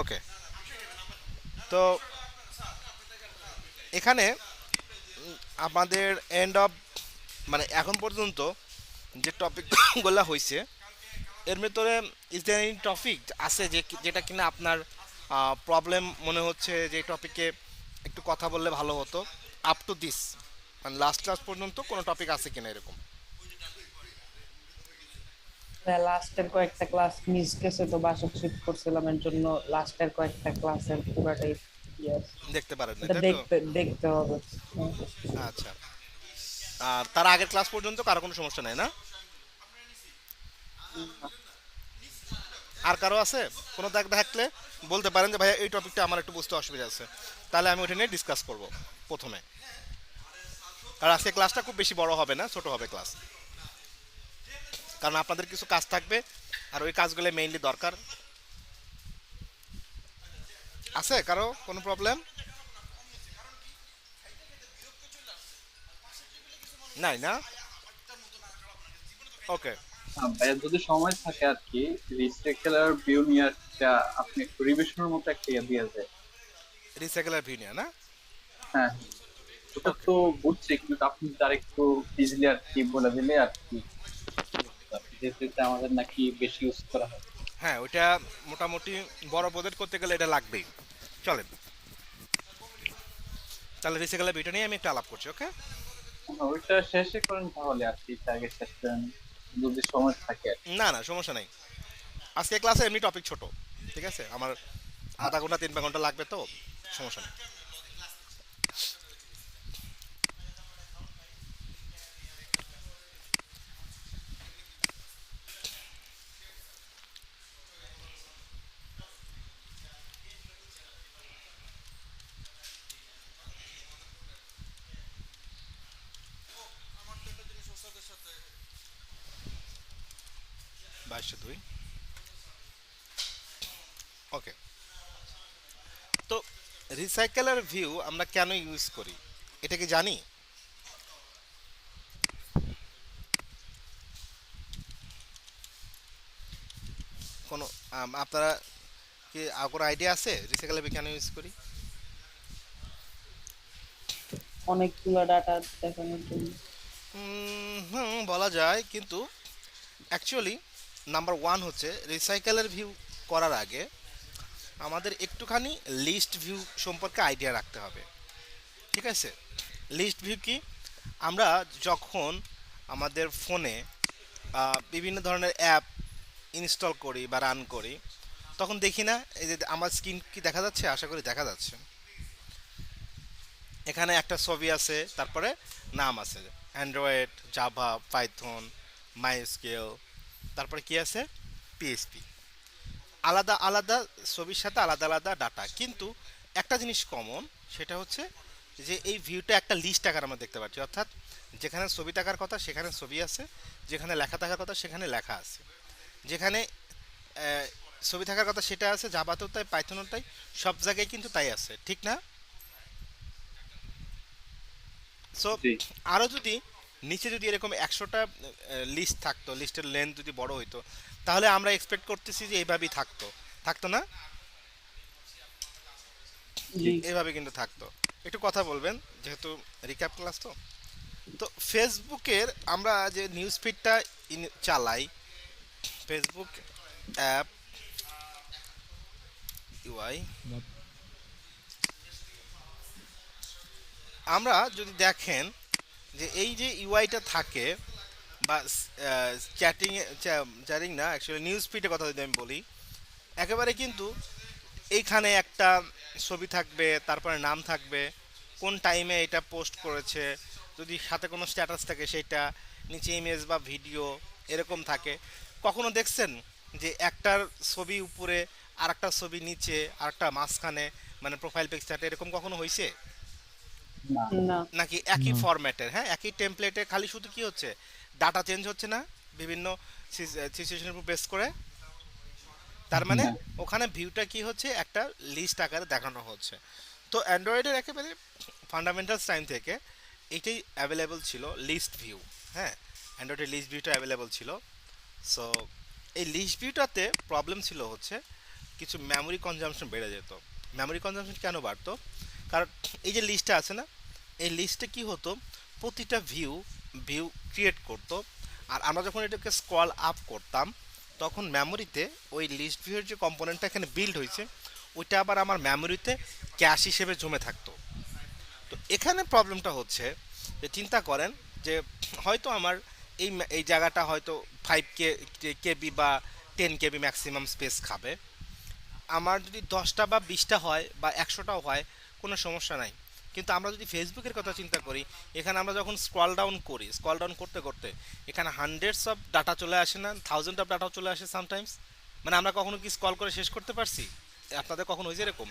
ওকে। তো এখানে আমাদের এন্ড অফ মানে এখন পর্যন্ত যে টপিকগুলো হয়েছে এর ভিতরে ইজ দেয়ার এনি টপিক আছে যে যেটা কিনা আপনার প্রবলেম মনে হচ্ছে যে টপিকে একটু কথা বললে ভালো হতো আপ টু দিস, মানে লাস্ট ক্লাস পর্যন্ত কোনো টপিক আছে কিনা এরকম? লাস্টের কয়েকটা ক্লাস মিস গেছে, তো বাসা শিফট করছিলাম, এর জন্য লাস্টের কয়েকটা ক্লাসের পুরাটাই ইয়াস, দেখতে পারেন না এটা তাই তো? দেখতে দেখতে হবে। আচ্ছা। আর তার আগের ক্লাস পর্যন্ত কারো কোনো সমস্যা নেই না? আর কারো আছে কোনো দাগ থাকলে বলতে পারেন যে ভাইয়া এই টপিকটা আমার একটু বুঝতে অসুবিধা আছে, তাহলে আমি ওটা নিয়ে ডিসকাস করব প্রথমে। আর আজকে ক্লাসটা খুব বেশি বড় হবে না, ছোট হবে ক্লাস, কারণ আপনাদের কিছু কাজ থাকবে আর ওই কাজগুলো মেইনলি দরকার। আছে কারো কোনো প্রবলেম? নাই না? ওকে। ভাইয়া যদি সময় থাকে আর কি, রিসাইকেলার ভিউ নিয়ে একটা আপনি একটু রিভিশনের মতো একটা ইয়ে দিয়ে যায়। রিসাইকেলার ভিনিয়া না? হ্যাঁ, ওটা ওকে। তো বুঝছি, কিন্তু আপনি তার একটু ইজিলি আর কি বলে দিলে আর কি সুবিধা হতো আর কি। যেহেতু এটা আমাদের নাকি বেশি ইউজ করা হয়। হ্যাঁ ওইটা মোটামুটি বড় প্রজেক্ট করতে গেলে এটা লাগবেই। চলেন তাহলে রিসাইকেলার ভিডিও নিয়ে আমি একটা আলাপ করছি, ওকে? ওইটা শেষে করেন তাহলে আর কি, এটা আগে শেষ করেন যদি সময় থাকে আর কি। না না সমস্যা নাই, আজকে ক্লাসে এমনি টপিক ছোট, ঠিক আছে আমার আধা ঘন্টা 3 ঘন্টা লাগবে তো, সমস্যা নেই। 2202। ওকে। তো রিসাইকেলার ভিউ আমরা কেন ইউজ করি এটা কি জানি? কোনো আপনারা কি কোনো আইডিয়া আছে রিসাইকেলার ভিউ কেন ইউজ করি? অনেকগুলো ডাটা দেখানোর জন্য। হুম বলা যায়, কিন্তু অ্যাকচুয়ালি নাম্বার ওয়ান হচ্ছে রিসাইকেলের ভিউ করার আগে আমাদের একটুখানি লিস্ট ভিউ সম্পর্কে আইডিয়া রাখতে হবে, ঠিক আছে? লিস্ট ভিউ কি? আমরা যখন আমাদের ফোনে বিভিন্ন ধরনের অ্যাপ ইনস্টল করি বা রান করি তখন দেখি না এই যে আমার স্ক্রিন কি দেখা যাচ্ছে, আশা করি দেখা যাচ্ছে। এখানে একটা ছবি আছে, তারপরে নাম আছে অ্যান্ড্রয়েড, জাভা, পাইথন, মাইস্কেল, তারপরে কি আছে পিএসপি। আলাদা আলাদা ছবির সাথে আলাদা আলাদা ডাটা, কিন্তু একটা জিনিস কমন, সেটা হচ্ছে যে এই ভিউটা একটা লিস্ট আকার আমরা দেখতে পাচ্ছি, অর্থাৎ যেখানে ছবি থাকার কথা সেখানে ছবি আছে, যেখানে লেখা থাকার কথা সেখানে লেখা আছে, যেখানে আহ, ছবি থাকার কথা সেটা আছে, জাভাতেও তাই, পাইথনও তাই, সব জায়গায় কিন্তু তাই আছে, ঠিক না? সো জি। আরও যদি নিচে যদি এরকম 100টা লিস্ট থাকতো, লিস্টের লেন্থ যদি বড় হইতো, তাহলে আমরা এক্সপেক্ট করতেছি যে এইভাবেই থাকতো, থাকতো না? জি। জি। এভাবে কিন্তু থাকতো। একটু কথা বলবেন যেহেতু রিক্যাপ ক্লাস তো। তো ফেসবুকের আমরা যে নিউজ ফিডটা চালাই, ফেসবুক অ্যাপ ইউআই, আমরা যদি দেখেন যে এই যে ইউআইটা থাকে বা চ্যাটিং, চ্যাটিং না অ্যাকচুয়ালি নিউজ ফিডের কথা যদি আমি বলি, একেবারে কিন্তু এইখানে একটা ছবি থাকবে, তারপরে নাম থাকবে, কোন টাইমে এটা পোস্ট করেছে, যদি সাথে কোনো স্ট্যাটাস থাকে সেটা, নিচে ইমেজ বা ভিডিও এরকম থাকে। কখনো দেখছেন যে একটার ছবি উপরে আর একটা ছবি নিচে আর একটা মাঝখানে, মানে প্রোফাইল পিকচারটা এরকম কখনো হয়েছে? না। না। নাকি একই ফরম্যাটের, হ্যাঁ একই টেমপ্লেটে, খালি শুধু কি হচ্ছে ডাটা চেঞ্জ হচ্ছে না বিভিন্ন সিচুয়েশনের উপর বেস করে? তার মানে হ্যাঁ। ওখানে ভিউটা কি হচ্ছে একটা লিস্ট আকারে দেখানো হচ্ছে। তো অ্যান্ড্রয়েডের একেবারে ফান্ডামেন্টালস টাইম থেকে এটাই অ্যাভেলেবল ছিল লিস্ট ভিউ। হ্যাঁ, অ্যান্ড্রয়েডের লিস্ট ভিউটা অ্যাভেলেবল ছিল। সো এই লিস্ট ভিউটাতে প্রবলেম ছিল হচ্ছে কিছু মেমোরি কনজাম্পশন বেড়ে যেত। মেমোরি কনজাম্পশন কেন বাড়তো? কারণ এই যে লিস্টটা আছে না, এই লিস্টে কি হতো, প্রতিটা ভিউ ভিউ ক্রিয়েট করতো, আর আমরা যখন এটাকে স্ক্রল আপ করতাম তখন মেমোরিতে ওই লিস্ট ভিউয়ের যে কম্পোনেন্টটা এখানে বিল্ড হয়েছে ওইটা আবার আমার মেমোরিতে ক্যাশ হিসেবে জমে থাকতো। তো এখানে প্রবলেমটা হচ্ছে যে চিন্তা করেন যে হয়তো আমার এই জায়গাটা হয়তো 5 কেবি বা 10 কেবি ম্যাক্সিমাম স্পেস খাবে। আমার যদি 10টা বা 20টা হয় বা 100টাও হয় কোনো সমস্যা নাই। কিন্তু আমরা যদি ফেসবুকের কথা চিন্তা করি, এখানে আমরা যখন স্ক্রল ডাউন করতে করতে এখানে হান্ড্রেডস অফ ডাটা চলে আসে না, থাউজেন্ড অফ ডাটাও চলে আসে সামটাইমস। মানে আমরা কখনো কি স্ক্রল করে শেষ করতে পারছি? আপনাদের কখনো হয়েছে এরকম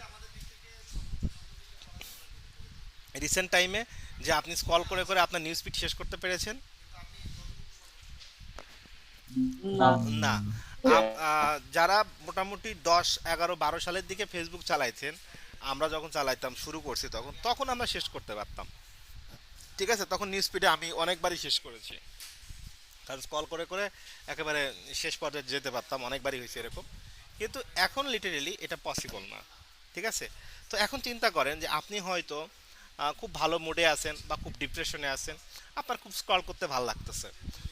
রিসেন্ট টাইমে যে আপনি স্ক্রল করে করে আপনার নিউজ ফিড শেষ করতে পেরেছেন? না। না। যারা মোটামুটি 10, 11, 12 সালের দিকে ফেসবুক চালাইছেন, আমরা যখন চালাইতাম শুরু করছি তখন তখন আমরা শেষ করতে পারতাম। ঠিক আছে, তখন নিউজ ফিডে আমি অনেকবারই শেষ করেছি, কারণ স্ক্রল করে করে একেবারে শেষ পর্যায়ে যেতে পারতাম, অনেকবারই হয়েছে এরকম। কিন্তু এখন লিটারেলি এটা পসিবল না। ঠিক আছে, তো এখন চিন্তা করেন যে আপনি হয়তো খুব ভালো মুডে আছেন বা খুব ডিপ্রেশনে আছেন, আপনার খুব স্ক্রল করতে ভালো লাগতেছে।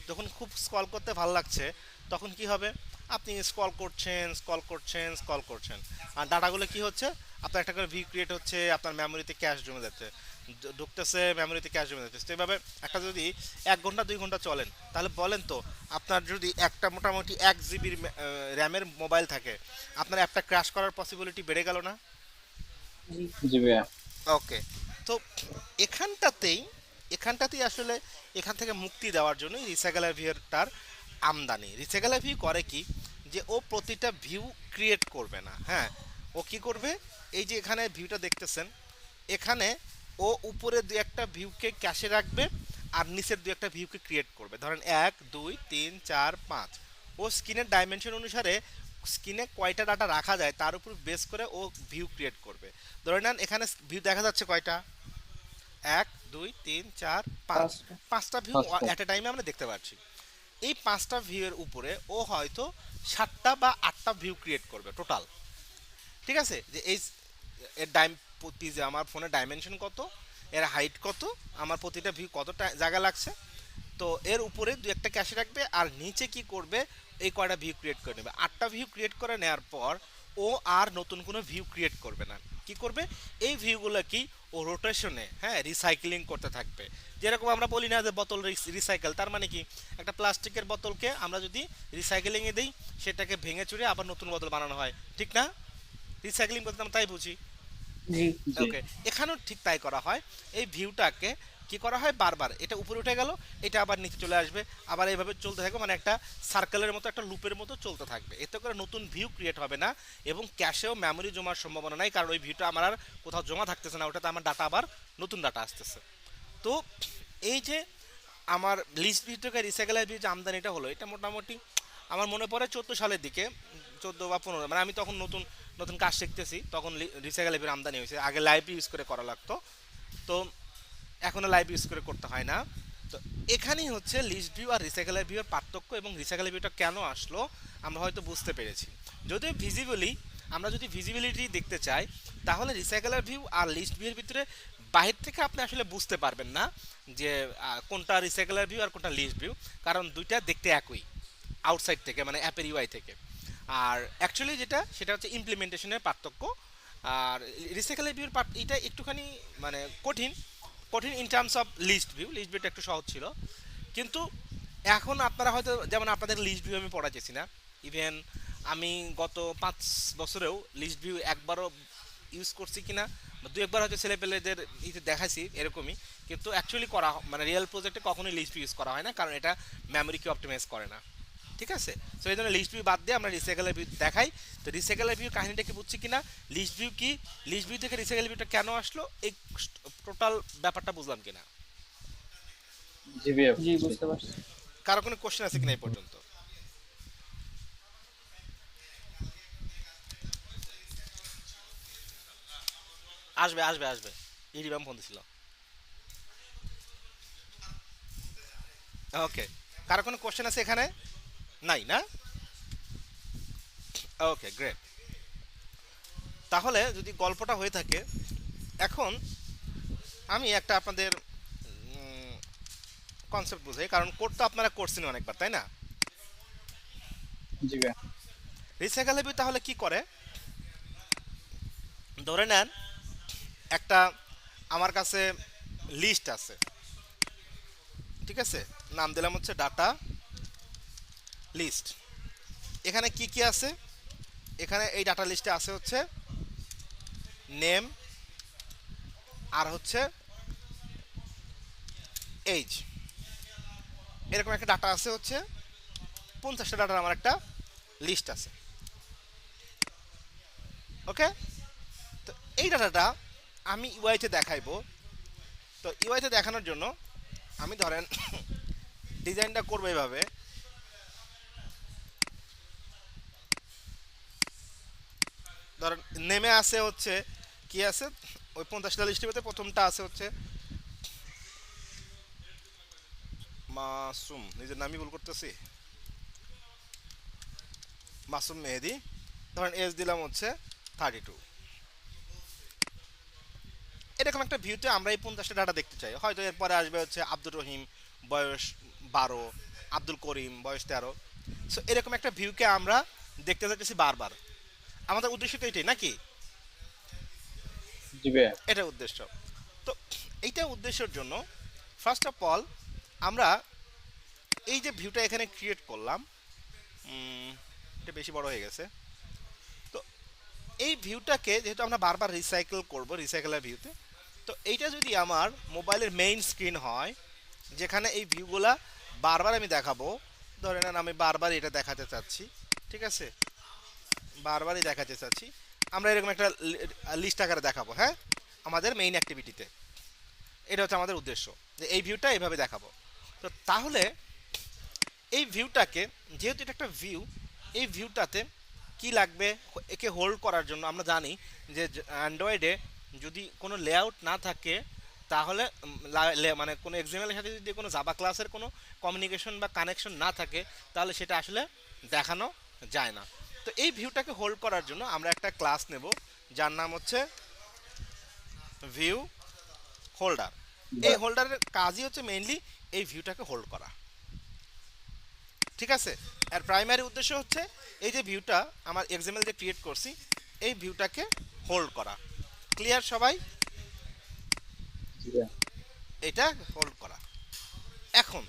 যখন খুব স্ক্রল করতে ভালো লাগছে তখন কি হবে, আপনি স্ক্রল করছেন, আর ডাটাগুলো কি হচ্ছে, আপনার একটা করে ভিউ ক্রিয়েট হচ্ছে, আপনার মেমোরিতে ক্যাশ জমে যাচ্ছে, ঢুকতেছে মেমোরিতে ক্যাশ জমে যাচ্ছে। তো এইভাবে একটা যদি 1 ঘন্টা 2 ঘন্টা চলেন, তাহলে বলেন তো আপনার যদি একটা মোটামুটি 1 জিবির র্যামের মোবাইল থাকে, আপনার একটা ক্র্যাশ করার পসিবিলিটি বেড়ে গেল না? জি। জি ভাইয়া। ওকে, তো এখানটাতেই এখানটাতেই আসলে এখান থেকে মুক্তি দেওয়ার জন্য রিসাইকেলার ভিউটার আমদানি। রিসাইকেলার ভিউ করে কি, যে ও প্রতিটা ভিউ ক্রিয়েট করবে না, হ্যাঁ, ও কি করবে, এই যে এখানে ভিউটা দেখতেছেন, এখানে ও উপরে দু একটা ভিউকে ক্যাশে রাখবে আর নিচের দু একটা ভিউকে ক্রিয়েট করবে। ধরেন 1 2 3 4 5, ও স্ক্রিনের ডাইমেনশন অনুসারে স্ক্রিনে কয়টা ডাটা রাখা যায় তার উপর বেস করে ও ভিউ ক্রিয়েট করবে। ধরে নেন এখানে ভিউ দেখা যাচ্ছে কয়টা, 1 2 3 4 5, পাঁচটা। 5টা ভিউ পাঁচটা। অ্যাট এ টাইমে আমরা দেখতে পাচ্ছি। এই 5টা ভিউয়ের উপরে ও হয়তো 7টা বা 8টা ভিউ ক্রিয়েট করবে টোটাল। ঠিক আছে, যে এই এর যে আমার ফোনের ডাইমেনশন কত, এর হাইট কত, আমার প্রতিটা ভিউ কতটা জায়গা লাগছে, তো এর উপরে দু একটা ক্যাশে রাখবে আর নিচে কি করবে, এই কয়টা ভিউ ক্রিয়েট করে নেবে। 8টা ভিউ ক্রিয়েট করে নেওয়ার পর ও আর নতুন কোনো ভিউ ক্রিয়েট করবে না। কি করবে, এই ভিউগুলো কি ও রোটেশনে, হ্যাঁ, রিসাইক্লিং করতে থাকবে। যেরকম আমরা বলি না যে বোতল রিসাইকেল, তার মানে কি, একটা প্লাস্টিকের বোতলকে আমরা যদি রিসাইকেলিংয়ে দিই, সেটাকে ভেঙে চুরে আবার নতুন বোতল বানানো হয়, ঠিক না? রিসাইক্লিং বলতে আমরা তাই বুঝি। জি। জি। ওকে, এখানেও ঠিক তাই করা হয়। এই ভিউটাকে কি করা হয়, বারবার এটা উপরে উঠে গেল, এটা আবার নিচে চলে আসবে, আবার এইভাবে চলতে থাকবে, মানে একটা সার্কেলের মতো, একটা লুপের মতো চলতে থাকবে। এতে করে নতুন ভিউ ক্রিয়েট হবে না এবং ক্যাশেও মেমোরি জমার সম্ভাবনা নাই, কারণ ওই ভিউটা আমার আর কোথাও জমা থাকতেছে না, ওটাতে আমার ডাটা আবার নতুন ডাটা আসতেছে। তো এই যে আমার লিস্ট ভিউ থেকে রিসাইকেলার ভিউ যে আমদানিটা হলো, এটা মোটামুটি আমার মনে পড়ে 14 সালের দিকে, 14 বা 15, মানে আমি তখন নতুন নতুন কাজ শিখতেছি, তখন রিসাইকেল লাইভের আমদানি হয়েছে। আগে লাইভ ইউজ করে করা লাগতো, তো এখনও লাইভ ইউজ করে করতে হয় না। তো এখানেই হচ্ছে লিস্ট ভিউ আর রিসাইকেলার ভিউয়ের পার্থক্য, এবং রিসাইকেলার ভিউটা কেন আসলো আমরা হয়তো বুঝতে পেরেছি। যদিও আমরা যদি ভিজিবিলিটি দেখতে চাই, তাহলে রিসাইকেলার ভিউ আর লিস্ট ভিউয়ের ভিতরে বাহির থেকে আপনি আসলে বুঝতে পারবেন না যে কোনটা রিসাইকেলার ভিউ আর কোনটা লিস্ট ভিউ, কারণ দুইটা দেখতে একই আউটসাইড থেকে, মানে অ্যাপের ইউআই থেকে। আর অ্যাকচুয়ালি সেটা হচ্ছে ইমপ্লিমেন্টেশনের পার্থক্য। আর রিসাইকেলের ভিউর এটা একটুখানি মানে কঠিন কঠিন ইন টার্মস অফ লিস্ট ভিউটা একটু সহজ ছিল। কিন্তু এখন আপনারা হয়তো, যেমন আপনাদের লিস্ট ভিউ আমি পড়াচ্ছি না, ইভেন আমি গত 5 বছরেও লিস্ট ভিউ একবারও ইউজ করছি কিনা, বা দু একবার হয়তো ছেলেপেলেদের দেখাইছি এরকমই, কিন্তু অ্যাকচুয়ালি মানে রিয়েল প্রজেক্টে কখনোই লিস্ট ভিউ ইউজ করা হয় না, কারণ এটা মেমোরিকে অপটিমাইজ করে না। ঠিক আছে, তো এই জন্য লিস্ট ভিউ বাদ দিয়ে আমরা রিসাইকেলের ভিউ দেখাই। তো রিসাইকেলের ভিউ কাহিনীটা কি বুঝছি কিনা, লিস্ট ভিউ কি, লিস্ট ভিউ থেকে রিসাইকেল ভিউটা কেন আসলো, এই টোটাল ব্যাপারটা বুঝলাম কিনা? জি ভাইয়া, জি, বুঝছি। বুঝতে পারছি। কারো কোনো কোশ্চেন আছে কিনা এই পর্যন্ত? আসবে আসবে আসবে, ইরিবাম ফোন দিছিল। ওকে, কারো কোনো কোশ্চেন আছে এখানে? নাই না? ওকে, গ্রেট। তাহলে যদি গল্পটা হয়ে থাকে, এখন আমি একটা আপনাদের কনসেপ্ট বুঝাই, কারণ কোড তো আপনারা করছেন অনেকবার, তাই না? জি ভাইয়া। রিসাইকেল ভিউ তাহলে কি করে, ধরে নেন একটা আমার কাছে লিস্ট আছে, ঠিক আছে, নাম দিলাম হচ্ছে ডাটা লিস্ট। এখানে কি কি আছে, এখানে এই ডাটা লিস্টে আছে হচ্ছে নেম আর হচ্ছে এইজ, এরকম একটা ডাটা আছে হচ্ছে 50টা ডাটার আমার একটা লিস্ট আছে। ওকে, তো এই ডাটাটা আমি ইউআইতে দেখাইবো। তো ইউআইতে দেখানোর জন্য আমি ধরেন ডিজাইনটা করবো এইভাবে, ধরেন নেমে আছে হচ্ছে কি আছে, ওই 50টা লিস্টের মধ্যে প্রথমটা আছে হচ্ছে মাসুম, নিজের নামই ভুল করতেছি, মাসুম মেহেদি। ধরেন এজ দিলাম হচ্ছে 32। এরকম একটা ভিউতে আমরা এই 50টা ডাটা দেখতে চাই। হয়তো এরপরে আসবে হচ্ছে আব্দুর রহিম, বয়স 12, আব্দুল করিম বয়স 13। সো এরকম একটা ভিউকে আমরা দেখতে চাইতেছি বারবার। আমাদের উদ্দেশ্য তো এটাই নাকি? জি ভাইয়া। এটা উদ্দেশ্য। তো এইটা উদ্দেশ্যের জন্য ফার্স্ট অফ অল আমরা এই যে ভিউটা এখানে ক্রিয়েট করলাম, এটা বেশি বড় হয়ে গেছে। তো এই ভিউটাকে যেহেতু আমরা বারবার রিসাইকেল করব রিসাইকেলের ভিউতে, তো এইটা যদি আমার মোবাইলের মেইন স্ক্রিন হয়, যেখানে এই ভিউগুলা বারবার আমি দেখাবো, ধরে নেন আমি বারবার এটা দেখাতে চাচ্ছি, ঠিক আছে, বারবারই দেখাতে চাচ্ছি, আমরা এরকম একটা লিস্ট আকারে দেখাবো, হ্যাঁ, আমাদের মেইন অ্যাক্টিভিটিতে। এটা হচ্ছে আমাদের উদ্দেশ্য, যে এই ভিউটা এইভাবে দেখাবো। তো তাহলে এই ভিউটাকে, যেহেতু এটা একটা ভিউ, এই ভিউটাতে কি লাগবে, একে হোল্ড করার জন্য আমরা জানি যে অ্যান্ড্রয়েডে যদি কোনো লেআউট না থাকে, তাহলে মানে কোনো এক্সএমএলের সাথে যদি কোনো জাভা ক্লাসের কোনো কমিউনিকেশন বা কানেকশন না থাকে, তাহলে সেটা আসলে দেখানো যায় না। তো এই ভিউটাকে হোল্ড করার জন্য আমরা একটা ক্লাস নেব, যার নাম হচ্ছে ভিউ হোল্ডার। এই হোল্ডারের কাজই হচ্ছে মেইনলি এই ভিউটাকে হোল্ড করা, ঠিক আছে। আর প্রাইমারি উদ্দেশ্য হচ্ছে এই যে ভিউটা আমার এক্সএমএল দিয়ে ক্রিয়েট করছি, এই ভিউটাকে হোল্ড করা। ক্লিয়ার সবাই? জি ভাইয়া। এটা হোল্ড করা। এখন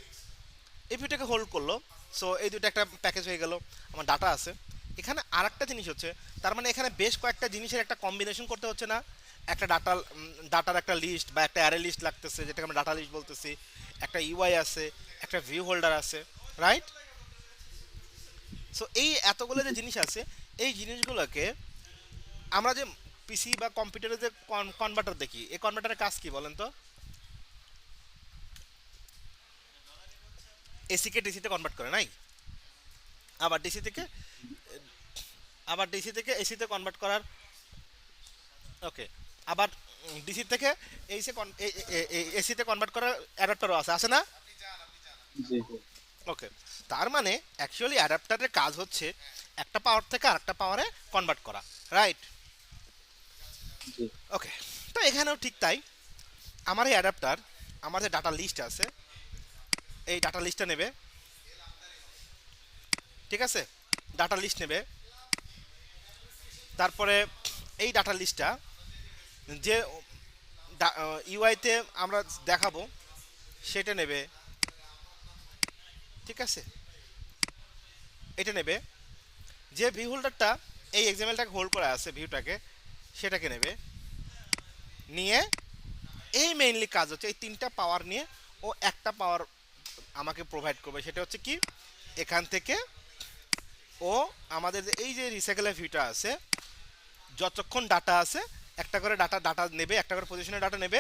এই ভিউটাকে হোল্ড করলো, সো এই দুটো একটা প্যাকেজ হয়ে গেল, আমার ডাটা আছে। এখানে আর একটা জিনিস হচ্ছে, তার মানে এখানে বেশ কয়েকটা জিনিসের একটা কম্বিনেশন করতে হচ্ছে না, একটা ডাটার একটা লিস্ট বা একটা অ্যারে লিস্ট লাগতেছে, যেটাকে আমরা ডাটা লিস্ট বলতেছি, একটা ইউআই আছে, একটা ভিউ হোল্ডার আছে, রাইট? সো এই এতগুলো যে জিনিস আছে, এই জিনিসগুলোকে আমরা যে পিসি বা কম্পিউটারে যে কনভার্টার দেখি, এই কনভার্টারের কাজ কি বলেন তো? এসিকে ডিসিতে কনভার্ট করে, নাই? আবার ডিসি থেকে এসিতে কনভার্ট করার, ওকে, আবার ডিসি থেকে এসিতে কনভার্ট করার অ্যাডাপ্টারও আছে, আছে না? জি জি। ওকে, তার মানে অ্যাকচুয়ালি অ্যাডাপ্টারের কাজ হচ্ছে একটা পাওয়ার থেকে আরেকটা পাওয়ারে কনভার্ট করা, রাইট? জি ওকে, তো এখানেও ঠিক তাই। আমার এই অ্যাডাপ্টার, আমার যে ডাটা লিস্ট আছে, এই ডাটা লিস্টটা নেবে, ঠিক আছে, ডাটা লিস্ট নেবে। তারপরে এই ডাটা লিস্টটা যে ইউআইতে আমরা দেখাবো সেটা নেবে, ঠিক আছে, এটা নেবে। যে ভিউ হোল্ডারটা এই এক্সাম্পলটাকে হোল্ড করা আছে ভিউটাকে, সেটাকে নেবে, নিয়ে এই মেইনলি কাজ হচ্ছে এই তিনটা পাওয়ার নিয়ে ও একটা পাওয়ার আমাকে প্রোভাইড করবে, সেটা হচ্ছে কি, এখান থেকে ও আমাদের এই যে রিসাইকেলের ভিউটা আছে, যতক্ষণ ডাটা আছে একটা করে ডাটা ডাটা নেবে, একটা করে পজিশনের ডাটা নেবে,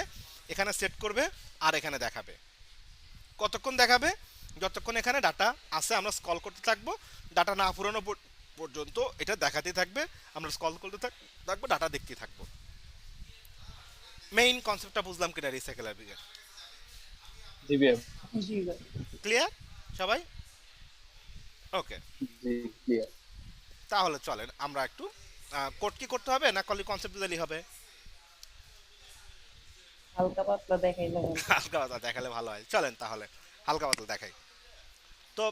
এখানে সেট করবে আর এখানে দেখাবে। কতক্ষণ দেখাবে? যতক্ষণ এখানে ডাটা আছে আমরা স্ক্রল করতে থাকবো, ডাটা না পুরানো পর্যন্ত এটা দেখাতেই থাকবে, আমরা স্ক্রল করতে থাকবো, ডাটা দেখতে থাকবো। মেইন কনসেপ্টটা বুঝলাম কিনা রিসাইকেলের দিকে? জি ভাইয়া। জি ভাই। ক্লিয়ার সবাই? ওকে, জি ক্লিয়ার। তাহলে চলেন আমরা একটু কোড কি করতে হবে না কলি কনসেপ্ট দিলেই হবে? হালকা পাতলা দেখাইলে হবে। হালকা পাতলা দেখালে ভালো হয়, চলেন তাহলে হালকা পাতলা দেখাই। তো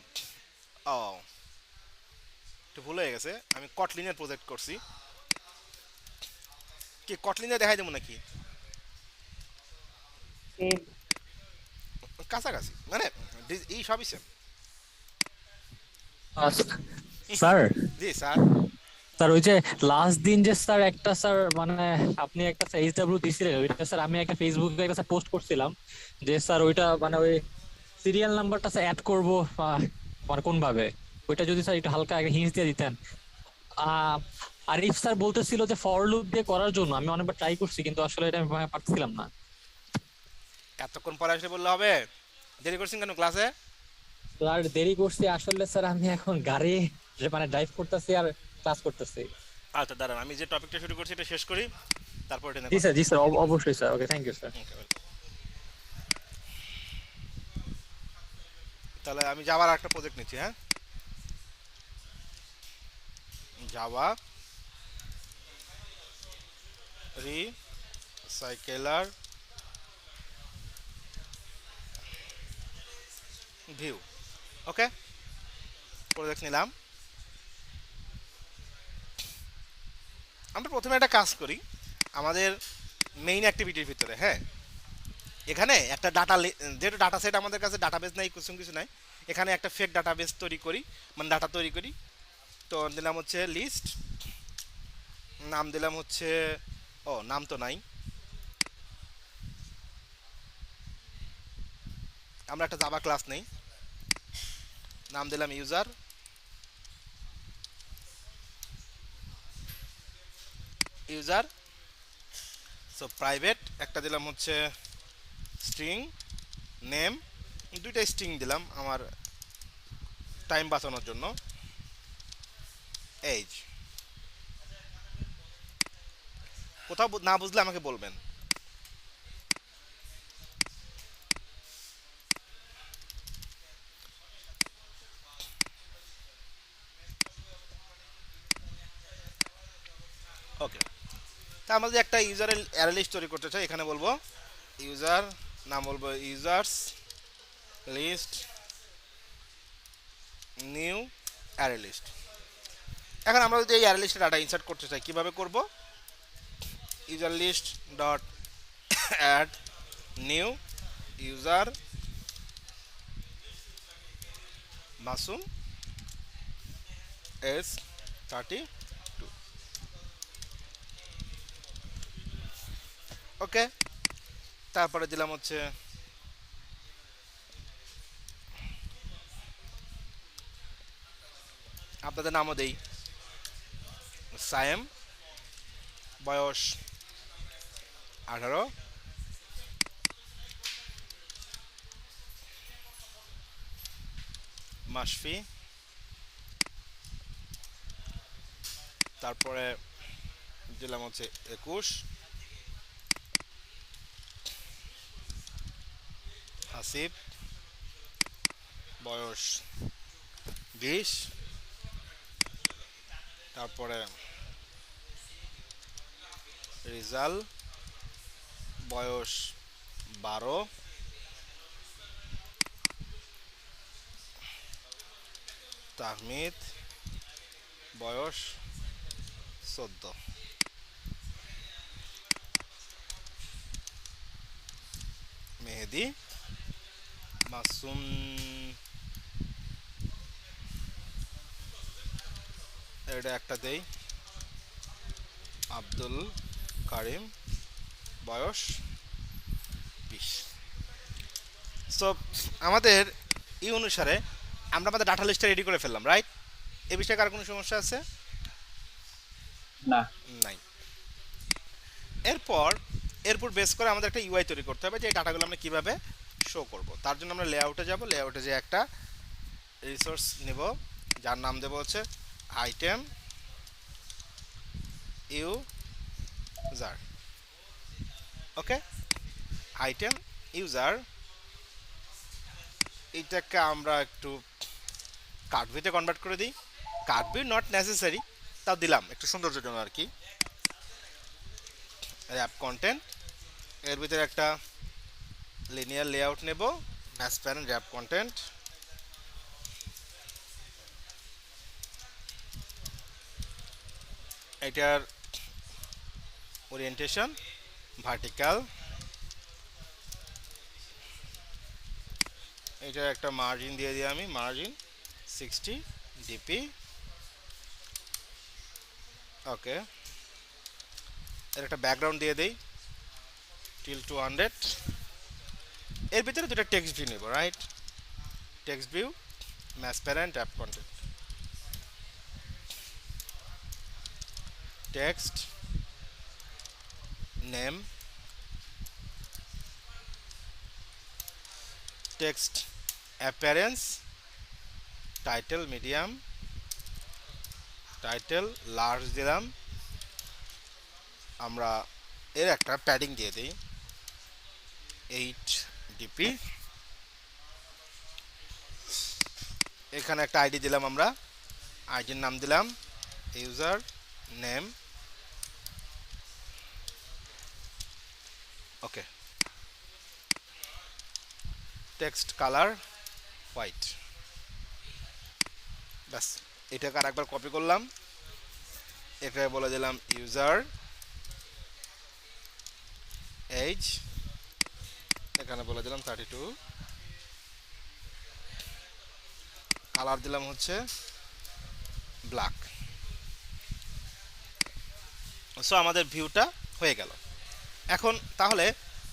ও, একটু ভুল হয়ে গেছে, আমি কটলিনের প্রজেক্ট করছি। কি কটলিনে দেখাই দেবো নাকি? সেম। কাছাকাছি মানে এই সবই সেম। স্যার, জি স্যার। স্যার ওই যে লাস্ট দিন যে স্যার একটা স্যার মানে আপনি একটা এইচডব্লিউ দিছিলেন, ওইটা স্যার আমি একটা ফেসবুকে একটা পোস্ট করছিলাম যে স্যার ওইটা মানে ওই সিরিয়াল নাম্বারটা স্যার অ্যাড করবো মানে কোন ভাবে, ওইটা যদি স্যার একটু হালকা আগে হিন্টস দিয়ে দিতেন। আহ আরিফ স্যার বলতেছিল যে ফর লুপ দিয়ে করার জন্য, আমি অনেকবার ট্রাই করছি কিন্তু আসলে এটা আমি পারছিলাম না। এতক্ষণ পরে আসলে বললে হবে? দেরি করছেন কেন ক্লাসে? তো আর দেরি করছি আসলে স্যার, আমি এখন গাড়ি মানে ড্রাইভ করতেছি আর ক্লাস করতেছি। আচ্ছা দাঁড়ান, আমি যে টপিকটা শুরু করছি এটা শেষ করি, তারপর এটা নিয়ে জি কথা স্যার, জি বলবো। স্যার, অবশ্যই sir. Okay, thank you sir. Okay, welcome. তাহলে আমি জাভার একটা প্রজেক্ট নিচ্ছি, হ্যাঁ? Java recycler view. Okay, project নিলাম। আমরা প্রথমে একটা কাজ করি আমাদের মেইন অ্যাক্টিভিটির ভিতরে, হ্যাঁ? এখানে একটা ডাটা, যেহেতু ডাটা সেট আমাদের কাছে ডাটাবেস নাই, কিছু নাই, এখানে একটা ফেক ডাটাবেস তৈরি করি, মানে ডাটা তৈরি করি। তো দিলাম হচ্ছে লিস্ট, নাম দিলাম হচ্ছে, ও নাম তো নাই, আমরা একটা জাভা ক্লাস নেই, নাম দিলাম ইউজার, ইউজার সো প্রাইভেট, একটা দিলাম হচ্ছে স্ট্রিং নেম, দুইটা স্ট্রিং দিলাম আমার টাইম বাঁচানোর জন্য, এজ। কোথাও না বুঝলে আমাকে বলবেন। ওকে, তা আমরা যদি একটা ইউজারের অ্যারে লিস্ট তৈরি করতে চাই, এখানে বলবো ইউজার, নাম বলবো users list new array list. এখন আমরা যদি এই অ্যারে লিস্টে ডাটা ইনসার্ট করতে চাই, কীভাবে করব? User list dot add new user Masum S32। Okay, তারপরে দিলাম হচ্ছে আপনাদের নামও দেই, সায়েম, বয়স 18, মাসফি, তারপরে দিলাম হচ্ছে 21, হাসিব, বয়স 20, তারপরে রিজাল, বয়স 12, তাহমিদ, বয়স 14। মেহেদি, মাসুম, এটা একটা দেই, আব্দুল কারিম, বয়স 20। সো আমাদের এই অনুসারে আমরা আমাদের ডাটা লিস্টটা রেডি করে ফেললাম, রাইট? এই বিষয়ে কার কোনো সমস্যা আছে? না। নাই। এরপর এরপর বেস করে আমাদের একটা ইউআই তৈরি করতে হবে, যে এই ডাটাগুলো আমরা কীভাবে শো করব। তার জন্য আমরা লেআউটে যাব, লেআউটে যে একটা রিসোর্স নেব, যার নাম দেবো হচ্ছে আইটেম ইউজার। ওকে, আইটেম ইউজার, এইটাকে আমরা একটু কার্টভিতে কনভার্ট করে দিই। কার্টভি নট নেসেসারি, তাও দিলাম একটু সৌন্দর্যের জন্য আর কি। র্যাপ কন্টেন্ট, এর ভিতরে একটা লিনিয়ার লেআউট নেব, ট্রান্সপ্যারেন্ট র্যাপ কন্টেন্ট। এটার ওরিয়েন্টেশন ভার্টিক্যাল, এটা একটা মার্জিন দিয়ে দিই আমি, মার্জিন 60 ডিপি। ওকে, এর একটা ব্যাকগ্রাউন্ড দিয়ে দেই টিল 200। এর ভিতরে দুটো টেক্সট ভিউ নেব, right? Text view, transparent app content, text name, text appearance, title medium, title large দিলাম। আমরা এর একটা প্যাডিং দিয়ে দিই 8 ডিপি। এখানে একটা আইডি দিলাম, আমরা আইডির নাম দিলাম ইউজার নেম। ওকে, টেক্সট কালার হোয়াইট। ব্যাস, এটাকে আর একবার কপি করলাম, এখানে বলে দিলাম ইউজার এজ, এখানে বলে দিলাম 32, কালার দিলাম হচ্ছে ব্ল্যাক। সো আমাদের ভিউটা হয়ে গেল। এখন তাহলে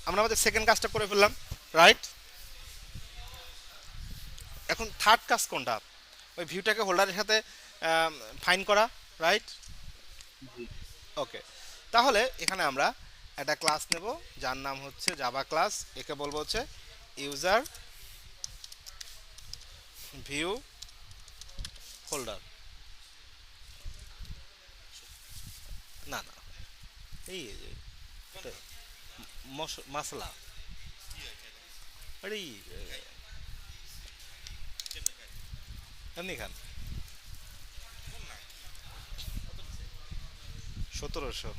আমরা আমাদের সেকেন্ড কাজটা করে ফেললাম, রাইট? এখন থার্ড কাজ কোনটা? ওই ভিউটাকে হোল্ডারের সাথে ফাইন করা, রাইট? জি ওকে, তাহলে এখানে আমরা একটা ক্লাস নেব যার নাম হচ্ছে জাভা ক্লাস। একে বলবো হচ্ছে ইউজার ভিউ হোল্ডার। না না, এই যে এটা মশলা, আরে এমনি খান 1700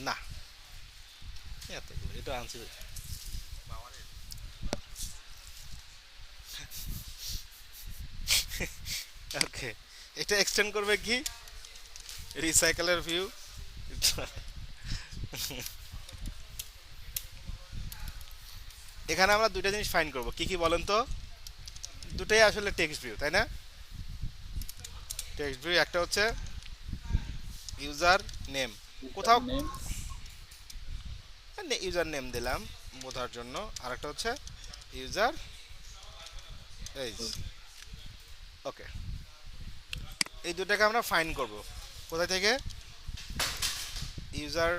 না, এতগুলো এটা আনছি। ওকে, এটা এক্সটেন্ড করবে কি রিসাইকেলের ভিউ। এখানে আমরা দুইটা জিনিস ফাইন করব, কি কি বলেন তো? দুটোই আসলে টেক্সট ভিউ, তাই না? টেক্সট ভিউ, একটা হচ্ছে ইউজার নেম, কোথাও নেম ইউজার নেম দিলাম বোঝার জন্য, আর একটা হচ্ছে ইউজার এজ। ওকে, এই দুটাকে আমরা ফাইন করব কোথা থেকে? ইউজার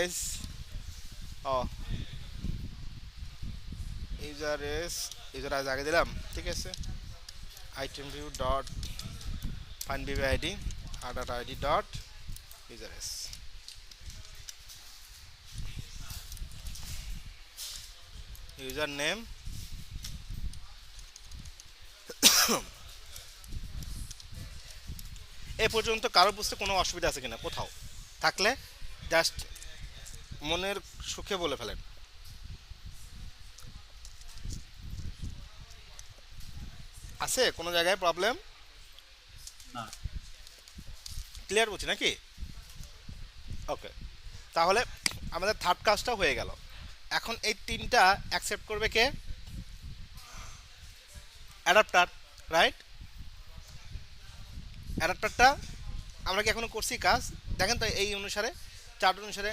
এজ, ও ইউজার এজ, ইউজার এজ আগে দিলাম, ঠিক আছে। Item view dot find view ID R dot ID dot user age. User name, এ পর্যন্ত কারো বুঝতে কোনো অসুবিধা আছে কিনা? কোথাও থাকলে জাস্ট মনের সুখে বলে ফেলেন। আছে কোনো জায়গায় প্রবলেম? না ক্লিয়ার বলছি নাকি? ওকে, তাহলে আমাদের থার্ড কাজটা হয়ে গেল। এখন এই তিনটা অ্যাকসেপ্ট করবে কে? Adapter, right? অ্যাডাপ্টারটা আমরা কি এখনো করছি কাজ? দেখেন তো এই অনুসারে, চার্ট অনুসারে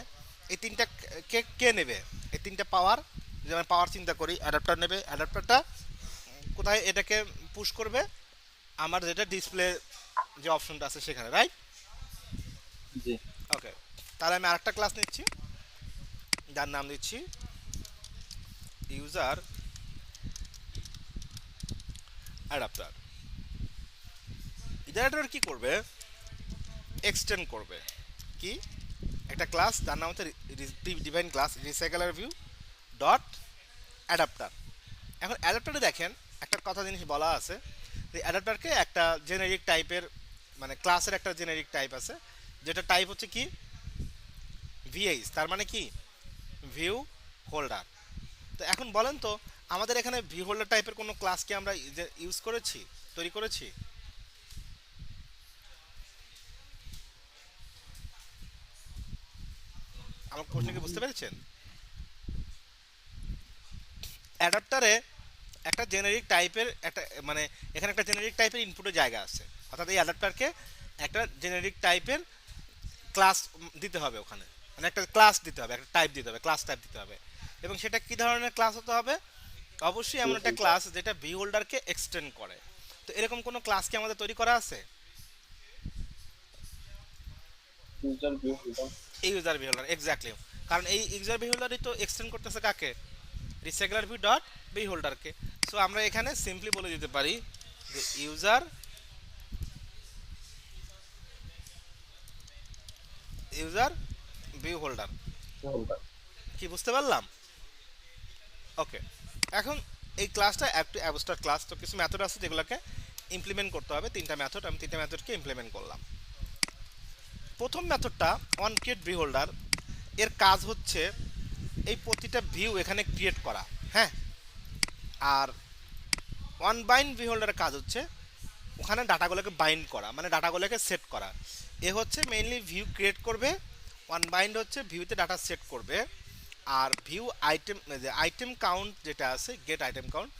এই তিনটা কে কে নেবে? এই তিনটা পাওয়ার, যেমন পাওয়ার চিন্তা করি, অ্যাডাপ্টার নেবে। অ্যাডাপ্টারটা কোথায় এটাকে পুশ করবে? আমার যেটা ডিসপ্লে যে অপশনটা আছে সেখানে, রাইট? জি ওকে, তাহলে আমি আরেকটা ক্লাস নিচ্ছি যার নাম দিচ্ছি ইউজার অ্যাডাপ্টার। অ্যাডাপ্টার কি করবে? এক্সটেন্ড করবে কি একটা ক্লাস যার নাম হচ্ছে divine class recycler view dot adapter. এখন অ্যাডাপ্টারে দেখেন একটা কথা জিনিস বলা আছে এই অ্যাডাপ্টারকে একটা জেনেরিক টাইপের মানে ক্লাসের একটা জেনেরিক টাইপ আছে, যেটা টাইপ হচ্ছে কি ভিএইচ, তার মানে কি ভিউ হোল্ডার। তো এখন বলেন তো আমাদের এখানে ভিউ হোল্ডার টাইপের কোনো ক্লাস কি আমরা ইউজ করেছি, তৈরি করেছি? আমার প্রশ্ন কি বুঝতে পেরেছেন? অ্যাডাপ্টারে একটা জেনারিক টাইপের একটা মানে এখানে একটা জেনারিক টাইপের ইনপুটের জায়গা আছে, অর্থাৎ এই অ্যাডাপ্টারকে একটা জেনারিক টাইপের ক্লাস দিতে হবে, ওখানে মানে একটা ক্লাস দিতে হবে, একটা টাইপ দিতে হবে, ক্লাস টাইপ দিতে হবে। এবং সেটা কি ধরনের ক্লাস হতে হবে? অবশ্যই এমন একটা ক্লাস যেটা ভিউ হোল্ডারকে এক্সটেন্ড করে। তো এরকম কোনো ক্লাস কি আমাদের তৈরি করা আছে? User view holder. এই ইউজার ভিউ হোল্ডার, এক্স্যাক্টলি। কারণ এই ইউজার ভিউ হোল্ডারই তো এক্সটেন্ড করতেছে কাকে? রিসেগুলার ভিউ ডট ভিউ হোল্ডারকে। সো আমরা এখানে সিম্পলি বলে দিতে পারি যে ইউজার ভিউ হোল্ডার। কি বুঝতে পারলাম? ওকে, এখন এই ক্লাসটা একটু অ্যাবস্ট্রাক্ট ক্লাস, তো কিছু মেথড আছে যেগুলোকে ইমপ্লিমেন্ট করতে হবে, তিনটা মেথড, আমি তিনটা মেথডকে ইমপ্লিমেন্ট করলাম। প্রথম মেথডটা অন ক্রিয়েট ভিউ হোল্ডার, এর কাজ হচ্ছে এই প্রতিটা ভিউ এখানে ক্রিয়েট করা, হ্যাঁ। আর ওয়ান বাইন্ড ভিউ হোল্ডারের কাজ হচ্ছে ওখানে ডাটাগুলোকে বাইন্ড করা, মানে ডাটাগুলোকে সেট করা। এ হচ্ছে মেইনলি ভিউ ক্রিয়েট করবে, ওয়ান বাইন্ড হচ্ছে ভিউতে ডাটা সেট করবে। আর ভিউ আইটেম, যে আইটেম কাউন্ট যেটা আছে গেট আইটেম কাউন্ট,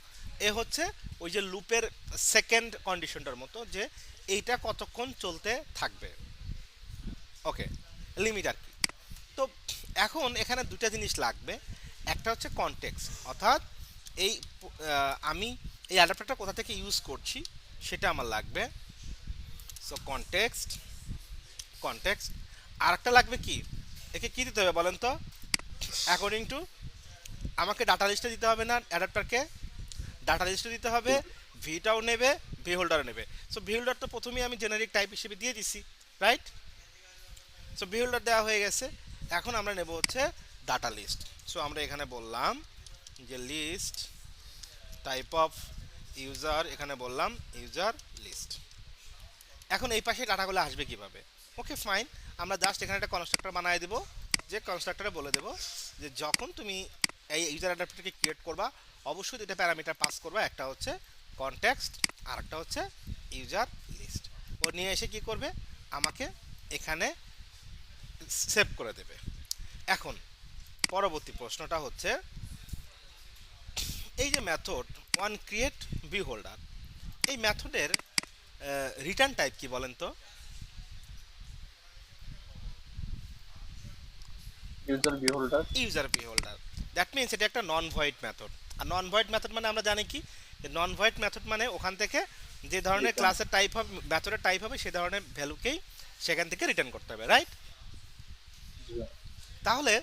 এ হচ্ছে ওই যে লুপের সেকেন্ড কন্ডিশনটার মতো, যে এইটা কতক্ষণ চলতে থাকবে। ওকে, লিমিট আর কি। তো এখন এখানে দুটা জিনিস লাগবে, একটা হচ্ছে কনটেক্সট, অর্থাৎ এই আমি এই অ্যাডাপ্টারটা কোথা থেকে ইউজ করছি সেটা আমার লাগবে। সো কনটেক্সট আর একটা লাগবে কি, একে কি দিতে হবে বলেন তো? অ্যাকর্ডিং টু আমাকে ডাটা লিস্টে দিতে হবে না, অ্যাডাপ্টারকে ডাটা লিস্টে দিতে হবে, ভিটাও নেবে, ভি হোল্ডারও নেবে। সো ভি হোল্ডার তো প্রথমেই আমি জেনারিক টাইপ হিসেবে দিয়ে দিছি, রাইট? সো ভি হোল্ডার দেওয়া হয়ে গেছে, এখন আমরা নেব হচ্ছে ডাটা লিস্ট। সো আমরা এখানে বললাম যে লিস্ট টাইপ অফ ইউজার, এখানে বললাম ইউজার লিস্ট। এখন এই পাশে ডাটাগুলো আসবে কিভাবে? ওকে ফাইন, আমরা জাস্ট এখানে একটা কনস্ট্রাক্টর বানিয়ে দেবো, যে কনস্ট্রাক্টরে বলে দেবো যে যখন তুমি এই ইউজার অ্যাডাপ্টারকে ক্রিয়েট করবা অবশ্যই দুটো প্যারামিটার পাস করবা, একটা হচ্ছে কনটেক্সট আর একটা হচ্ছে ইউজার লিস্ট। ও নিয়ে এসে কি করবে, আমাকে এখানে সেভ করে দেবে। এখন পরবর্তী প্রশ্নটা হচ্ছে এই যে method one create view holder, এই মেথডের রিটার্ন টাইপ কি বলেন তো? User view holder. User view holder, that means এটা একটা নন ভয়েড মেথড। আর নন ভয়েড মেথড মানে আমরা জানি কি, নন ভয়েড মেথড মানে ওখান থেকে যে ধরনের ক্লাসের টাইপ হবে, মেথডের টাইপ হবে, সেই ধরনের ভ্যালুকেই সেখান থেকে রিটার্ন করতে হবে, রাইট? তাহলে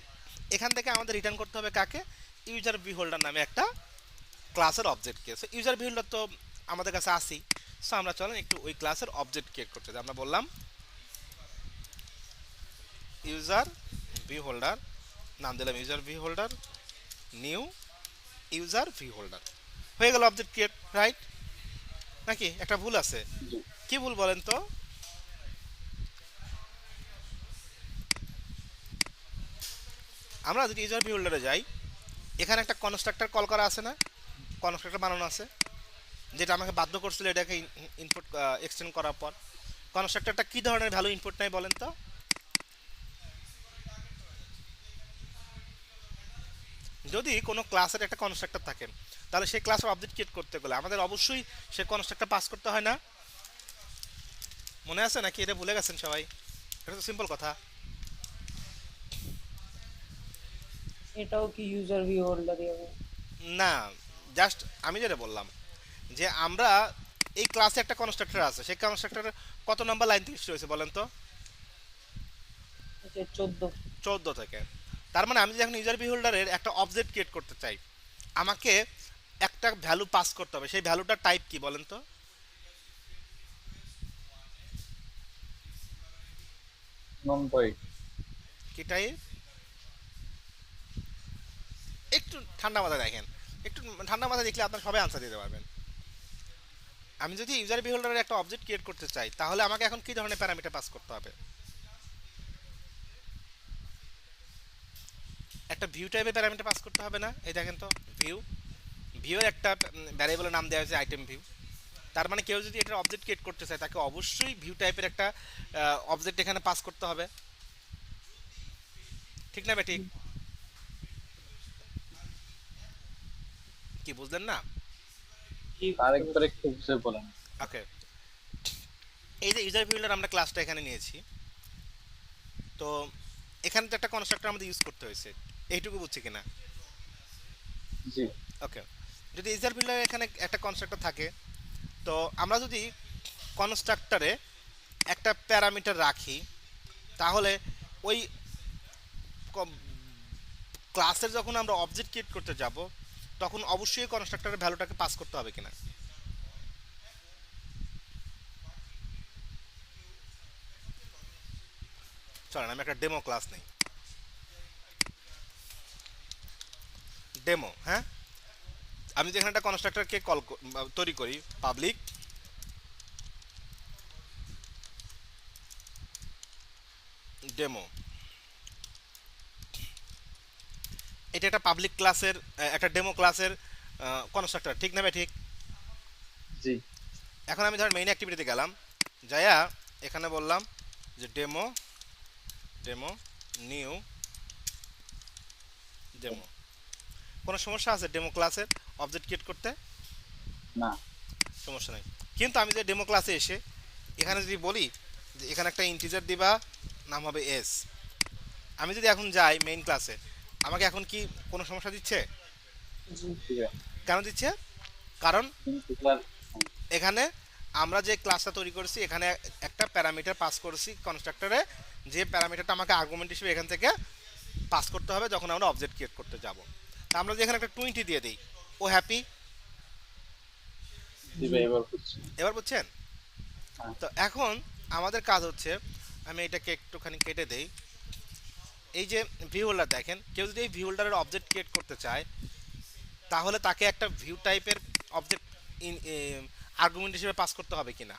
এখান থেকে আমাদের রিটার্ন করতে হবে কাকে? ইউজার ভিউ হোল্ডার নামে একটা ক্লাসের অবজেক্টকে। সো ইউজার ভিউ হোল্ডার তো আমাদের কাছে আসি, সো আমরা চলেন একটু ওই ক্লাসের অবজেক্ট ক্রিয়েট করতে যাই। আমরা বললাম ইউজার ভিউ হোল্ডার, নাম দিলাম user view holder, new user view holder, হয়ে গেল অবজেক্ট ক্রিয়েট, রাইট? নাকি একটা ভুল আছে? কি ভুল বলেন তো? আমরা যদি ইউজার ভিউ হোল্ডারে যাই, এখানে একটা কনস্ট্রাক্টর কল করা আছে না, কনস্ট্রাক্টর বানানো আছে, যেটা আমাকে বাধ্য করছিল এটাকে ইনপুট এক্সটেন্ড করার পর। কনস্ট্রাক্টরটা কি ধরনের ভ্যালু ইনপুট নেয় বলেন তো? যদি কোনো ক্লাসের একটা কনস্ট্রাক্টর থাকে, তাহলে সেই ক্লাসের অবজেক্ট ক্রিয়েট করতে গেলে আমাদের অবশ্যই সেই কনস্ট্রাক্টর পাস করতে হয় না? মনে আছে নাকি এটা ভুলে গেছেন সবাই? এটা তো সিম্পল কথা। এটাও কি ইউজার ভিউ হোল্ডারই হবে? না, জাস্ট আমি যেটা বললাম যে আমরা এই ক্লাসে একটা কনস্ট্রাক্টর আছে, সেই কনস্ট্রাক্টরের কত নাম্বার লাইন থেকে শুরু হয়েছে বলেন তো? যে 14। 14 থেকে। তার মানে আমি যখন ইউজার বিহোল্ডারের একটা অবজেক্ট ক্রিয়েট করতে চাই, আমাকে একটা ভ্যালু পাস করতে হবে, সেই ভ্যালুটার টাইপ কি বলেন তো? নন ভয়েড। কি টাইপ? একটু ঠান্ডা মাথায় দেখেন, একটু ঠান্ডা মাথায় দেখলে আপনারা সবাই আনসার দিতে পারবেন। আমি যদি ইউজার বিহেভিয়ারের একটা অবজেক্ট ক্রিয়েট করতে চাই তাহলে আমাকে এখন কি ধরনের প্যারামিটার পাস করতে হবে? একটা ভিউ টাইপের প্যারামিটার পাস করতে হবে না? এই দেখেন তো, ভিউ, ভিউর একটা ভ্যারিয়েবলের নাম দেওয়া হয়েছে আইটেম ভিউ। তার মানে কেউ যদি এটার অবজেক্ট ক্রিয়েট করতে চায় তাকে অবশ্যই ভিউ টাইপের একটা অবজেক্ট এখানে পাস করতে হবে, ঠিক না ঠিক? কি বুঝলেন না? আরেকবার একটু বুঝে বলেন। ওকে, এই যে ইউজার বিল্ডার আমরা ক্লাসটা এখানে নিয়েছি, তো এখানে তো একটা কনস্ট্রাক্টর আমাদের ইউজ করতে হয়েছে, এইটুকু বুঝছি কিনা? জি ওকে, যদি ইউজার বিল্ডার এখানে একটা কনস্ট্রাক্টর থাকে, তো আমরা যদি কনস্ট্রাক্টরে একটা প্যারামিটার রাখি তাহলে ওই ক্লাসের যখন আমরা অবজেক্ট ক্রিয়েট করতে যাব তখন অবশ্যই কনস্ট্রাক্টরের ভ্যালুটাকে পাস করতে হবে কিনা? চলেন আমি একটা ডেমো ক্লাস নেই, ডেমো। হ্যাঁ, আমি যদি এখানে একটা কনস্ট্রাক্টরকে তৈরি করি, পাবলিক ডেমো, এটা একটা পাবলিক ক্লাসের একটা ডেমো ক্লাসের কনস্ট্রাক্টর, ঠিক না ভাই ঠিক? জি এখন আমি ধর মেইন অ্যাক্টিভিটিতে গেলাম, যাইয়া এখানে বললাম যে ডেমো, ডেমো নিউ ডেমো। কোনো সমস্যা আছে ডেমো ক্লাসের অবজেক্ট ক্রিয়েট করতে? না সমস্যা নেই। কিন্তু আমি যে ডেমো ক্লাসে এসে এখানে যদি বলি যে এখানে একটা ইন্টিজার দিবা, নাম হবে এস, আমি যদি এখন যাই মেইন ক্লাসে, আমাকে এখন কি কোনো সমস্যা দিচ্ছে? জি। ঠিক আছে কেন দিচ্ছে? কারণ কিন্তু স্যার এখানে আমরা যে ক্লাসটা তৈরি করছি এখানে একটা প্যারামিটার পাস করছি কনস্ট্রাক্টরে, যে প্যারামিটারটা আমাকে আর্গুমেন্ট হিসেবে এখান থেকে পাস করতে হবে যখন আমরা অবজেক্ট ক্রিয়েট করতে যাব। তা আমরা যদি এখানে একটা 20 দিয়ে দিই, ও হ্যাপি। জি ভাই এবার বুঝছি। এবার বুঝছেন? হ্যাঁ। তো এখন আমাদের কাজ হচ্ছে, আমি এটাকে একটুখানি কেটে দেই, এই যে ভিউ হোল্ডার দেখেন, কেউ যদি এই ভিউ হোল্ডারের অবজেক্ট ক্রিয়েট করতে চায় তাহলে তাকে একটা ভিউ টাইপের অবজেক্ট আর্গুমেন্ট হিসেবে পাস করতে হবে কিনা?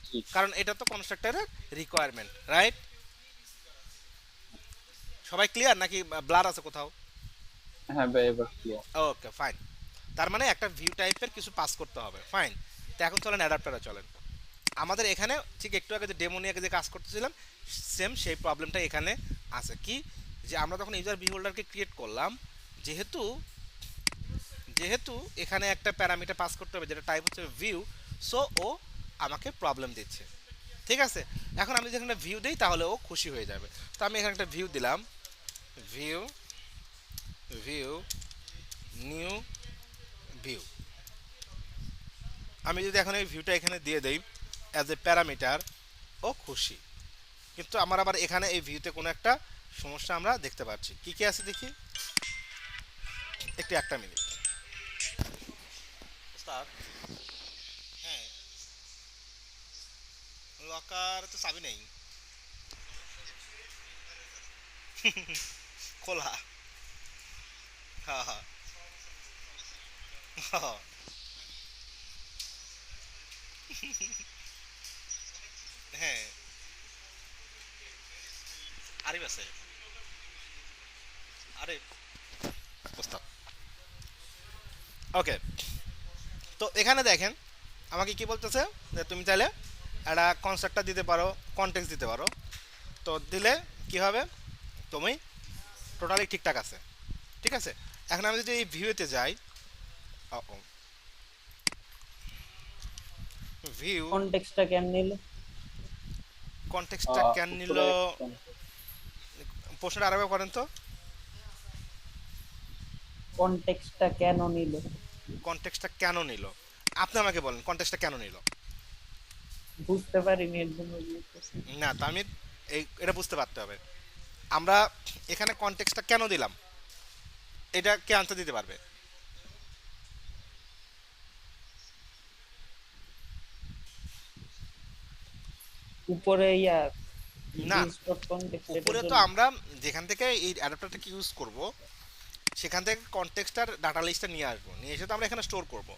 জি কারণ এটা তো কনস্ট্রাক্টরের রিকোয়ারমেন্ট, রাইট? সবাই ক্লিয়ার নাকি ব্লার আছে কোথাও? হ্যাঁ ভাই এবার ক্লিয়ার। ওকে ফাইন, তার মানে একটা ভিউ টাইপের কিছু পাস করতে হবে, ফাইন। তো এখন চলেন অ্যাডাপ্টারে চলেন। আমাদের এখানে ঠিক একটু আগে যে ডেমো নিয়ে যে কাজ করতেছিলাম সেম সেই প্রবলেমটা এখানে আছে, কি যে আমরা তখন ইউজার ভিউ হোল্ডারকে ক্রিয়েট করলাম, যেহেতু যেহেতু এখানে একটা প্যারামিটার পাস করতে হবে যেটা টাইপ হচ্ছে ভিউ, সো ও আমাকে প্রবলেম দিচ্ছে, ঠিক আছে? এখন আমি যদি এখানে ভিউ দিই তাহলে ও খুশি হয়ে যাবে। তো আমি এখানে একটা ভিউ দিলাম, ভিউ, ভিউ নিউ ভিউ। আমি যদি এখন এই ভিউটা এখানে দিয়ে দেই অ্যাজ এ প্যারামিটার, ও খুশি। কিন্তু আমার আবার এখানে এই ভিউতে কোনো একটা সমস্যা আমরা দেখতে পাচ্ছি, কি কি আছে দেখি একটু, একটা মিনিট। হ্যাঁ, লকার তো চাবি নেই, খোলা। হ্যাঁ হ্যাঁ হ্যাঁ। হ্যাঁ আরিফ আছে, আরিফ প্রস্তাব। ওকে, তো এখানে দেখেন আমাকে কি বলতেছে যে তুমি চাইলে একটা কনসেপ্টটা দিতে পারো, কনটেক্সট দিতে পারো। তো দিলে কি হবে, তুমি টোটালি ঠিকঠাক আছে, ঠিক আছে? এখন আমি যদি এই ভিউতে যাই, ভিউ কনটেক্সটটা কেন নিলে? কনটেক্সটটা কেন নিল, প্রশ্নটা আরেকবার করেন তো। কনটেক্সটটা কেন নিল? কনটেক্সটটা কেন নিল, আপনি আমাকে বলেন কনটেক্সটটা কেন নিল। বুঝতে পারিনি এর জন্য বলতেছি। না, তো আমি এটা বুঝতে পারতে হবে, আমরা এখানে কনটেক্সটটা কেন দিলাম এটা কে আনসার দিতে পারবে? উপরে ইয়া না, ডট কনটেক্সট উপরে তো আমরা যেখান থেকে এই অ্যাডাপ্টারটাকে ইউজ করব সেখান থেকে কনটেক্সটার ডাটা লিস্টটা নিয়ে আসবো, নিয়ে এসে তো আমরা এখানে স্টোর করব।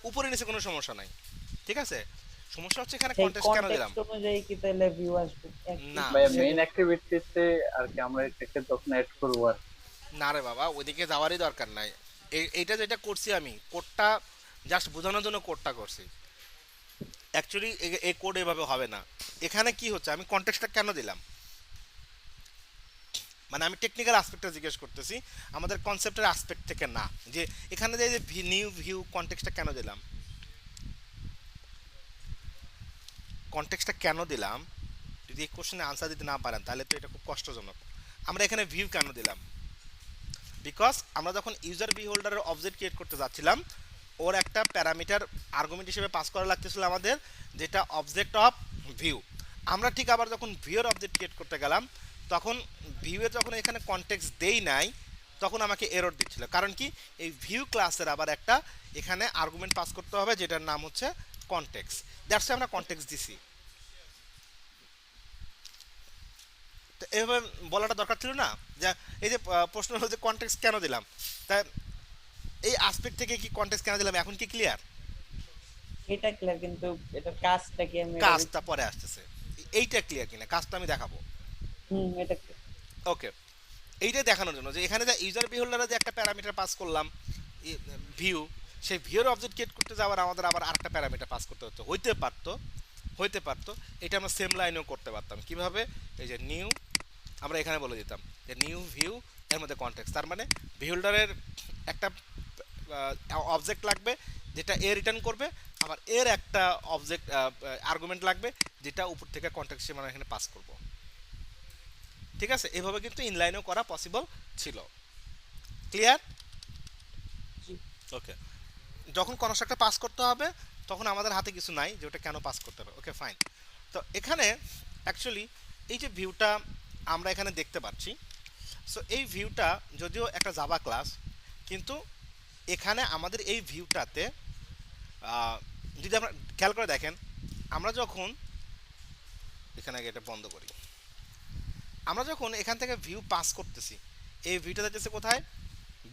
উপরে নিচে কোনো সমস্যা নাই, ঠিক আছে। সমস্যা হচ্ছে এখানে সেই কন্টেক্সট কেন দিলাম। কনটেক্সট অনুযায়ী কি তাহলে ভিউ আসবে একই না ভাই মেইন level? অ্যাক্টিভিটিতে আর কি আমরা এটাকে তখন অ্যাড করবো আর না রে বাবা, ওইদিকে যাওয়ারই দরকার নাই। এইটা যেটা করছি আমি কোডটা জাস্ট বোঝানোর জন্য কোডটা করছি। অ্যাকচুয়ালি এই কোড এভাবে হবে না। এখানে কি হচ্ছে, আমি কনটেক্সটটা কেন দিলাম, মানে আমি টেকনিক্যাল অ্যাসপেক্টটা জিজ্ঞেস করতেছি, আমাদের কনসেপ্টের অ্যাসপেক্ট থেকে না। যে এখানে যে নিউ ভিউ কনটেক্সটটা কেন দিলাম, কনটেক্সটটা কেন দিলাম, যদি এই কোশ্চেনে আনসার দিতে না পারেন তাহলে তো এটা খুব কষ্টজনক। আমরা এখানে ভিউ কেন দিলাম, বিকজ আমরা যখন ইউজার বিহোল্ডারের অবজেক্ট ক্রিয়েট করতে যাচ্ছিলাম, ওর একটা প্যারামিটার আর্গুমেন্ট হিসেবে পাস করা লাগতেছিল আমাদের, যেটা অবজেক্ট অফ ভিউ। আমরা ঠিক আবার যখন ভিউর অবজেক্ট ক্রিয়েট করতে গেলাম, তখন ভিউয়ের যখন এখানে কনটেক্সট দেই নাই, তখন আমাকে এরর দিচ্ছিল। কারণ কি, এই ভিউ ক্লাসের আবার একটা এখানে আর্গুমেন্ট পাস করতে হবে, যেটার নাম হচ্ছে কনটেক্সট। দ্যাটস আমরা কনটেক্সট দিছি। তো এভাবে বলাটা দরকার ছিল না, যে এই যে প্রশ্ন হলো যে কনটেক্সট কেন দিলাম, তাই এই আসপেক্ট থেকে কি কনটেক্সট কেন দিলাম এখন কি ক্লিয়ার? এটা ক্লিয়ার, কিন্তু এটা কাজটা কি আমি কাজটা পরে আসতেছে। এইটা ক্লিয়ার কিনা কাজটা আমি দেখাবো। এটা ওকে, এইটাই দেখানোর জন্য যে এখানে যে ইউজার বিহোল্ডারে যে একটা প্যারামিটার পাস করলাম ভিউ, সেই ভিউর অবজেক্ট ক্রিয়েট করতে যাওয়ার আমাদের আবার আরেকটা প্যারামিটার পাস করতে হতো, হইতে পারতো এটা আমরা সেম লাইনেও করতে পারতাম। কিভাবে, এই যে নিউ, আমরা এখানে বলে দিতাম যে নিউ ভিউ, এর মধ্যে কনটেক্সট, তার মানে বিহোল্ডারের একটা অবজেক্ট লাগবে যেটা এ রিটার্ন করবে, আবার এর একটা অবজেক্ট আর্গুমেন্ট লাগবে যেটা উপর থেকে কনটেক্সট আমরা এখানে পাস করব। ঠিক আছে, এভাবে কিন্তু ইনলাইনও করা পসিবল ছিল। ক্লিয়ার? ওকে, যখন কনস্ট্রাক্টর পাস করতে হবে তখন আমাদের হাতে কিছু নাই যে ওটা কেন পাস করতে হবে। Okay fine. তো এখানে অ্যাকচুয়ালি এই যে ভিউটা আমরা এখানে দেখতে পাচ্ছি, সো এই ভিউটা যদিও একটা জাভা ক্লাস, কিন্তু এখানে আমাদের এই ভিউটাতে যদি আমরা খেয়াল করে দেখেন, আমরা যখন এখানে আগে এটা বন্ধ করি, আমরা যখন এখান থেকে ভিউ পাস করতেছি, এই ভিউটা যাচ্ছে কোথায়,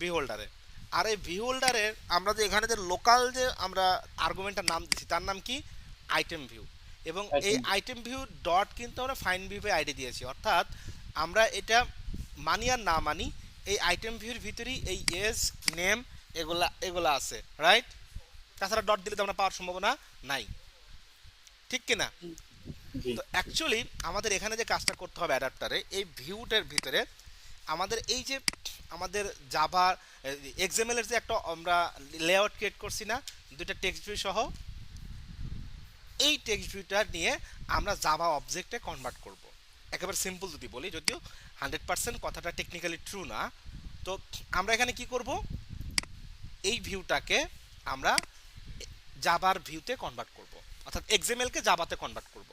বিহোল্ডারে। আর এই বিহোল্ডারের আমরা যে এখানে যে লোকাল যে আমরা আর্গুমেন্টটার নাম দিচ্ছি তার নাম কি, আইটেম ভিউ। এবং এই আইটেম ভিউ ডট কিন্তু আমরা ফাইন ভিউ আইডি দিয়েছি, অর্থাৎ আমরা এটা মানি আর না মানি এই আইটেম ভিউর ভিতরেই এই এজ নেম এগুলা আছে, রাইট? তাছাড়া ডট দিলে তো আমরা পাওয়ার সম্ভাবনা নাই, ঠিক কিনা? জি তো অ্যাকচুয়ালি আমাদের এখানে যে কাজটা করতে হবে অ্যাডাপ্টারে, এই ভিউটার ভিতরে আমাদের এই যে আমাদের জাভা এক্সএমএল এর যে একটা আমরা লেআউট ক্রিয়েট করছি না, দুইটা টেক্সট ভিউ সহ, এই টেক্সট ভিউটা নিয়ে আমরা জাভা অবজেক্টে কনভার্ট করব। একেবারে সিম্পল যদি বলি, যদিও 100% কথাটা টেকনিক্যালি ট্রু না। তো আমরা এখানে কি করব, এই ভিউটাকে আমরা জাভার ভিউতে কনভার্ট করব, অর্থাৎ এক্সএমএল কে জাভাতে কনভার্ট করব।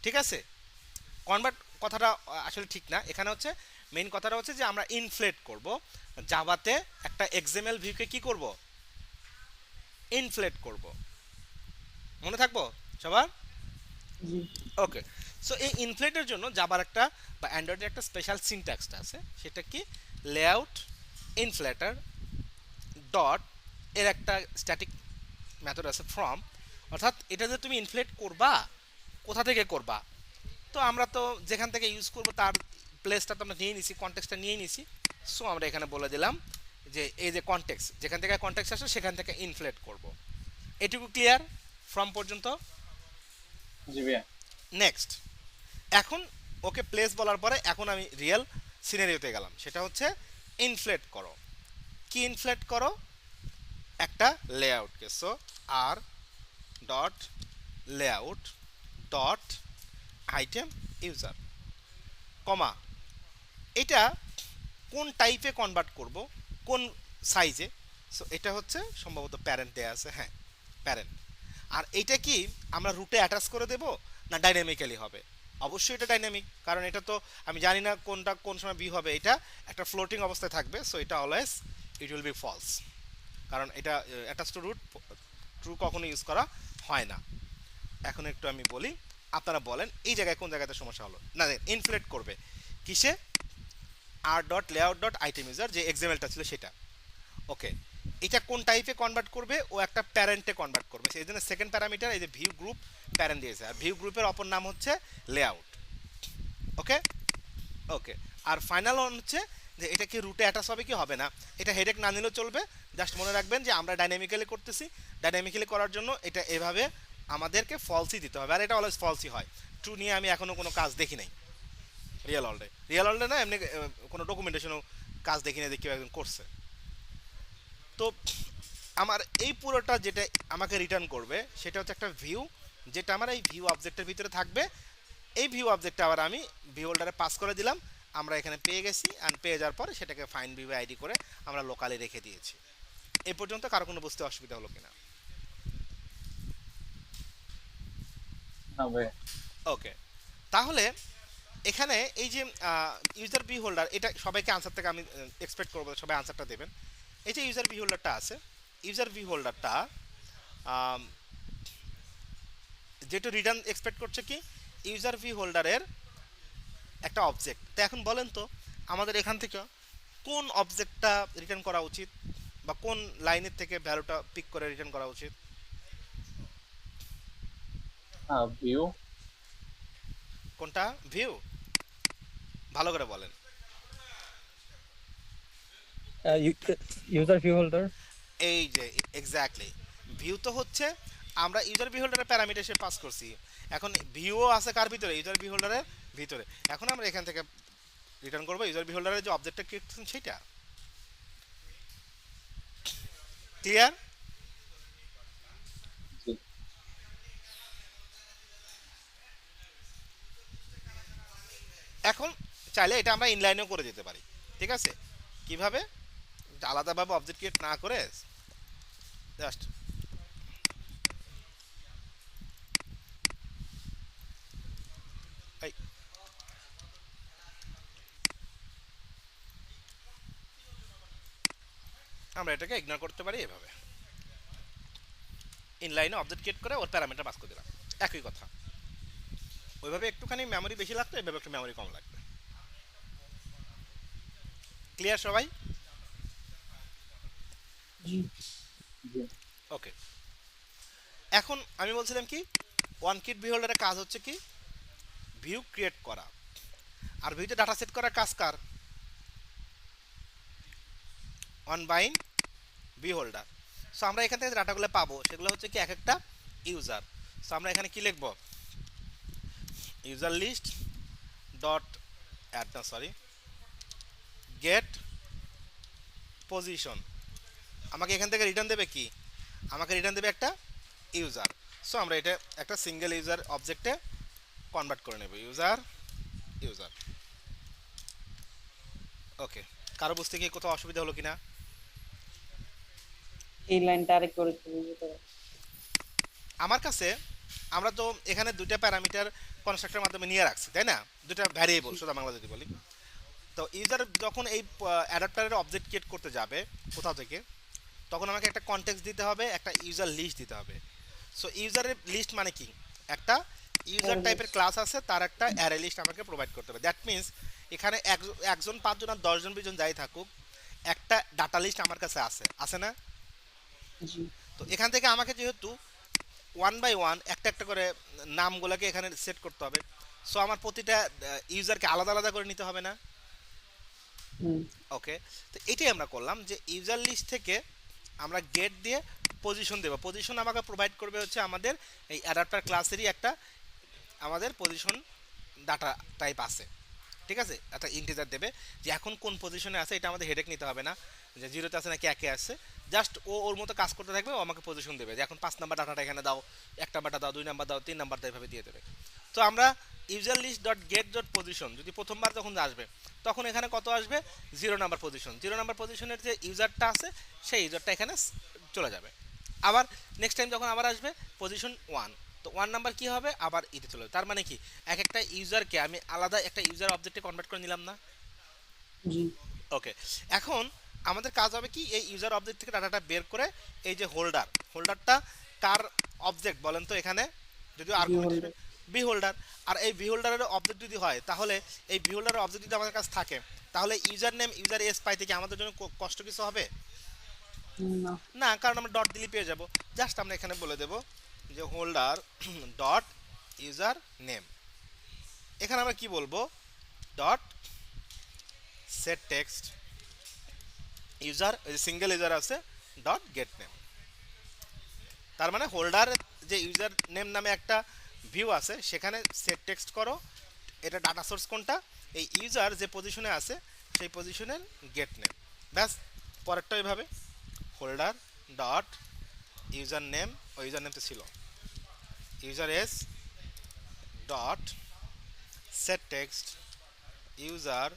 ঠিক আছে, কনভার্ট কথাটা আসলে ঠিক না, এখানে হচ্ছে মেইন কথাটা হচ্ছে যে আমরা ইনফ্লেট করব জাভাতে একটা এক্সএমএল ভিউকে কি করব, ইনফ্লেট করব। মনে থাকবো সবার? জি ওকে, সো এই ইনফ্লেটের জন্য জাভার একটা বা অ্যান্ড্রয়েডের একটা স্পেশাল সিনট্যাক্সটা আছে, সেটা কি, লেআউট ইনফ্লেটার ডট, এর একটা স্ট্যাটিক মেথড আছে ফ্রম, অর্থাৎ এটা যে তুমি ইনফ্লেট করবা কোথা থেকে করবা, তো আমরা তো যেখান থেকে ইউজ করবো তার প্লেসটা তো আমরা নিয়ে নিছি, কনটেক্সটটা নিয়ে নিছি। সো আমরা এখানে বলে দিলাম যে এই যে কনটেক্সট, যেখান থেকে কনটেক্সট আসে সেখান থেকে ইনফ্লেট করব। এটুকু ক্লিয়ার ফ্রম পর্যন্ত? জি ভাইয়া। নেক্সট, এখন ওকে প্লেস বলার পরে এখন আমি রিয়েল সিনারিওতে গেলাম, সেটা হচ্ছে ইনফ্লেট করো। কি ইনফ্লেট করো, একটা লেআউটকে। So R dot layout dot item user comma, এটা কোন টাইপে কনভার্ট করব, কোন সাইজে। সো এটা হচ্ছে সম্ভবত প্যারেন্ট দেয়া আছে, হ্যাঁ প্যারেন্ট। আর এটা কি আমরা রুটে অ্যাটাচ করে দেব না ডাইনামিক্যালি হবে? অবশ্যই এটা ডাইনামিক, কারণ এটা তো আমি জানি না কোনটা কোন সময় বি হবে, এটা একটা ফ্লোটিং অবস্থায় থাকবে। সো এটা always it will be false, কারণ এটা অ্যাটাচ টু রুট ট্রু কখনো ইউজ করা হয় না। এখন একটু আমি বলি, আপনারা বলেন এই জায়গায় কোন জায়গাতে সমস্যা হলো। না, ইনফ্লেট করবে কিসে, R dot layout dot item user, যে এক্সাম্পলটা ছিল সেটা। ওকে, এটা কোন টাইপে কনভার্ট করবে, ও একটা প্যারেন্টে কনভার্ট করবে, সেই জন্য সেকেন্ড প্যারামিটার এই যে ভিউ গ্রুপ প্যারেন্ট দিয়েছে, আর ভিউ গ্রুপের অপর নাম হচ্ছে লেআউট। ওকে ওকে, আর ফাইনাল হচ্ছে যে এটা কি রুটে অ্যাটাচ হবে কি হবে না, এটা হেডেক না নিলেও চলবে। জাস্ট মনে রাখবেন যে আমরা ডাইনামিক্যালি করতেছি, ডাইনামিক্যালি করার জন্য এটা এভাবে আমাদেরকে ফলসই দিতে হবে, আর এটা অলওয়েজ ফলসই হয়। ট্রু নিয়ে আমি এখনও কোনো কাজ দেখি নাই রিয়েল ওয়ার্ল্ডে না, এমনি কোনো ডকুমেন্টেশনও কাজ দেখি না যে কেউ একজন করছে। তো আমার এই পুরোটা যেটা আমাকে রিটার্ন করবে সেটা হচ্ছে একটা ভিউ, যেটা আমার এই ভিউ অবজেক্টের ভিতরে থাকবে। এই ভিউ অবজেক্টটা আবার আমি ভিউ হোল্ডারে পাস করে দিলাম, আমরা এখানে পেয়ে গেছি, অ্যান্ড পেয়ে যাওয়ার পর সেটাকে ফাইন ভিউ আইডি করে আমরা লোকালি রেখে দিয়েছি। এই পর্যন্ত কারো কোনো বুঝতে অসুবিধা হলো কিনা? না ভাই, ওকে, তাহলে এখানে এই যে ইউজার ভি হোল্ডার, এটা সবাইকে আনসার থেকে আমি এক্সপেক্ট করবো সবাই আনসারটা দেবেন। এই যে ইউজার ভি হোল্ডারটা আছে, ইউজার ভি হোল্ডারটা যেটা রিটার্ন এক্সপেক্ট করছে কি ইউজার ভি হোল্ডারের একটা অবজেক্ট। তো এখন বলেন তো আমাদের এখান থেকে কোন অবজেক্টটা রিটার্ন করা উচিত, বা কোন লাইনের থেকে ভ্যালুটা পিক করে রিটার্ন করা উচিত? ভিউ। কোনটা? ভিউ? ভালো করে বলেন। User view holder. এই যে এক্স্যাক্টলি, ভিউ তো হচ্ছে আমরা ইউজার বিহোল্ডারের প্যারামিটার হিসেবে পাস করছি, এখন ভিউও আছে কার ভিতরে, ইউজার বিহোল্ডারের ভিতরে। এখন আমরা এখান থেকে রিটার্ন করবো ইউজার বিহোল্ডারের যে অবজেক্টটা ক্রিয়েট করছেন সেটা। ক্লিয়ার? জি। এখন চাইলে এটা আমরা ইনলাইনেও করে দিতে পারি, ঠিক আছে? কিভাবে? আলাদাভাবে অবজেক্ট ক্রিয়েট না করে জাস্ট আমরা এটাকে ইগনোর করতে পারি এভাবে, ইনলাইনে অবজেক্ট ক্রিয়েট করে ওর প্যারামিটার পাস করে দিলাম, একই কথা। ওইভাবে একটুখানি মেমোরি বেশি লাগতো, এভাবে একটু মেমোরি কম লাগবে। ক্লিয়ার সবাই? জি। জি। ওকে, এখন আমি বলছিলাম কি ওয়ান কিট ভি হোল্ডারের কাজ হচ্ছে কি ভিউ ক্রিয়েট করা, আর ভিউতে ডাটা সেট করার কাজ কার? ওয়ান বাইন ভি হোল্ডার। সো আমরা এখান থেকে ডাটাগুলো পাবো সেগুলো হচ্ছে কি এক একটা ইউজার। সো আমরা এখানে কি লিখবো? ইউজার লিস্ট ডট অ্যাড না সরি গেট পজিশন। আমাকে এখান থেকে রিটার্ন দেবে কি? আমাকে রিটার্ন দেবে একটা ইউজার। সো আমরা এটা একটা সিঙ্গেল ইউজার অবজেক্টে কনভার্ট করে নেব, ইউজার ইউজার। ওকে, কারো বুঝতে কি কোথাও অসুবিধা হলো কিনা? এই লাইনটা আরেক করে দিতে হবে। আমার কাছে আমরা তো এখানে দুইটা প্যারামিটার কনস্ট্রাক্টরের মাধ্যমে নিয়ে রাখছি, তাই না? দুটা ভ্যারিয়েবল, সোজা বাংলা যদি বলি। তো ইউজার যখন এই অ্যাডাপ্টারের অবজেক্ট ক্রিয়েট করতে যাবে কোথাও থেকে, তখন আমাকে একটা কনটেক্সট দিতে হবে, একটা ইউজার লিস্ট দিতে হবে। সো ইউজারের লিস্ট মানে কি? একটা ইউজার টাইপের ক্লাস আছে, তার একটা অ্যারে লিস্ট আমাকে প্রোভাইড করতে হবে। দ্যাট মিনস এখানে একজন 5 জন আর 10 জন 20 জন যাই থাকুক, একটা ডাটা লিস্ট আমার কাছে আছে না? জি। তো এখান থেকে আমাকে যেহেতু ওয়ান বাই ওয়ান একটা একটা করে নামগুলোকে এখানে সেট করতে হবে, সো আমার প্রতিটা ইউজারকে আলাদা আলাদা করে নিতে হবে না? হুম। ওকে, তো এটাই আমরা করলাম যে ইউজার লিস্ট থেকে আমরা গেট দিয়ে পজিশন দেবো। পজিশন আমাকে প্রোভাইড করবে হচ্ছে আমাদের এই অ্যাডাপ্টার ক্লাসেরই একটা আমাদের পজিশন ডাটা টাইপ আছে, ঠিক আছে? একটা ইন্টিজার দেবে যে এখন কোন পজিশনে আছে, এটা আমাদের হেডেক নিতে হবে না যে জিরোতে আছে নাকি একে আছে, জাস্ট ও ওর মতো কাজ করতে থাকবে, ও আমাকে পজিশন দেবে যে এখন 5 নাম্বার ডাটাটা এখানে দাও, 1 নাম্বারটা দাও, 2 নাম্বার দাও, 3 নাম্বার দাও, এভাবে দিয়ে দেবে। তো আমরা user list dot get dot position যদি প্রথমবার যখন আসবে, তখন এখানে কত আসবে? 0 নাম্বার পজিশন। 0 নাম্বার পজিশনের যে ইউজারটা আছে সেই ইউজারটা এখানে চলে যাবে। আবার নেক্সট টাইম যখন আবার আসবে পজিশন 1, তো 1 নাম্বার কি হবে? আবার ইতে চলে যাবে। তার মানে কি এক একটা ইউজারকে আমি আলাদা একটা ইউজার অবজেক্টে কনভার্ট করে নিলাম না? জি। ওকে, এখন আমাদের কাজ হবে কি এই ইউজার অবজেক্ট থেকে ডাটাটা বের করে এই যে হোল্ডারটা কার অবজেক্ট বলেন তো এখানে? যদি আর্গুমেন্ট হিসেবে বি হোল্ডার, আর এই বি হোল্ডারের অবজেক্ট যদি হয়, তাহলে এই বি হোল্ডারের অবজেক্ট যদি আমাদের কাছে থাকে, তাহলে ইউজার নেম ইউজার এস পাইতে কি আমাদের জন্য কষ্ট কিছু হবে? না। না, কারণ আমরা ডট দিলে পেয়ে যাব। জাস্ট আমরা এখানে বলে দেব যে হোল্ডার ডট ইউজার নেম। এখানে আমরা কি বলবো, dot set text user, single user আছে, ডট গেট নেম। তার মানে হোল্ডার যে ইউজার নেম নামে একটা ভিউ আছে সেখানে সেট টেক্সট করো এটা ডাটা সোর্স কোনটা, এই ইউজার যে পজিশনে আছে সেই পজিশনের গেট নেম। ব্যাস, পরেরটা এইভাবে হোল্ডার ডট ইউজার নেম, ও ইউজার নেম তো ছিল user S dot set text user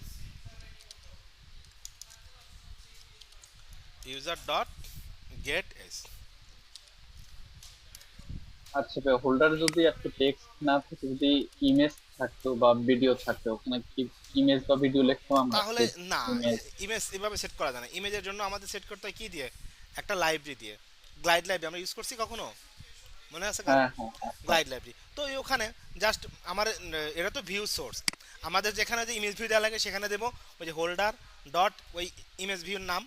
user dot gate S. আচ্ছা ভাই, হোল্ডার যদি একটা টেক্সট না থাকে, যদি ইমেজ থাকতো বা ভিডিও থাকতো, ওখানে কি ইমেজ বা ভিডিও লিখতাম আমরা? তাহলে না, ইমেজ। ইমেজ এভাবে সেট করা যায় না। ইমেজের জন্য আমাদের সেট করতে হয় কি দিয়ে, একটা লাইব্রেরি দিয়ে। গ্লাইড লাইব্রেরি আমরা ইউজ করছি কখনো, মনে আছে কারো? হ্যাঁ হ্যাঁ হ্যাঁ। গ্লাইড লাইব্রেরি তো ওখানে জাস্ট আমার এটা তো ভিউ সোর্স, আমাদের যেখানে যে ইমেজ ভিউ দেওয়া লাগে সেখানে দেবো ওই যে হোল্ডার ডট ওই ইমেজ ভিউর নাম,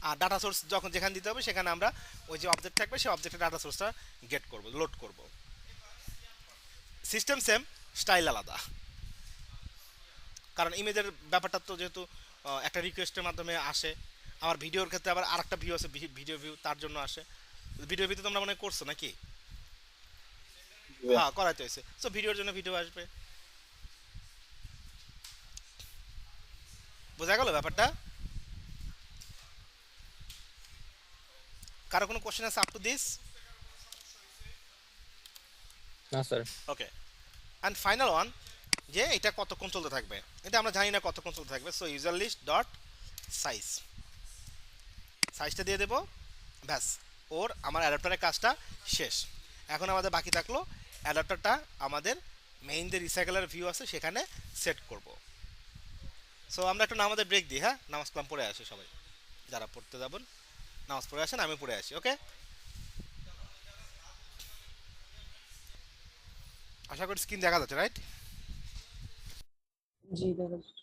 আর ডাটা সোর্স যখন যেখানে দিতে হবে সেখানে আমরা ওই যে অবজেক্ট থাকবে সেই অবজেক্টের ডাটা সোর্সটা গেট করব, লোড করব। সিস্টেম সেম, স্টাইল আলাদা। কারণ ইমেজের ব্যাপারটা তো যেহেতু একটা রিকোয়েস্টের মাধ্যমে আসে, আমার ভিডিওর ক্ষেত্রে আবার আরেকটা ভিউ আছে, ভিডিও ভিউ, তার জন্য আসে। ভিডিও ভিউ তো তোমরা মনে হয় করছো নাকি? হ্যাঁ, করাইতে হয়েছে। সো ভিডিওর জন্য ভিডিও আসবে। বোঝা গেল ব্যাপারটা? কারো কোনো কোশ্চেন আছে আপ টু দিস? না sir. Okay, and final one, যে এটা কতক্ষণ চলতে থাকবে, এটা আমরা জানি না কতক্ষণ চলতে থাকবে। So user list dot size, সাইজটা দিয়ে দেবো। ব্যাস, ওর আমার অ্যাডাপ্টারের কাজটা শেষ। এখন আমাদের বাকি থাকলো অ্যাডাপ্টারটা আমাদের মেইন যে রিসাইকেলার ভিউ আছে সেখানে সেট করব। সো আমরা একটু নামাজের ব্রেক দিই, হ্যাঁ, নামাজ কালাম পড়ে আসি সবাই, যারা পড়তে যাবেন নামাজ পড়ে আসেন, আমি পড়ে আসি। ওকে, আশা করি স্ক্রিন দেখা যাচ্ছে, রাইট? জি দেখা যাচ্ছে।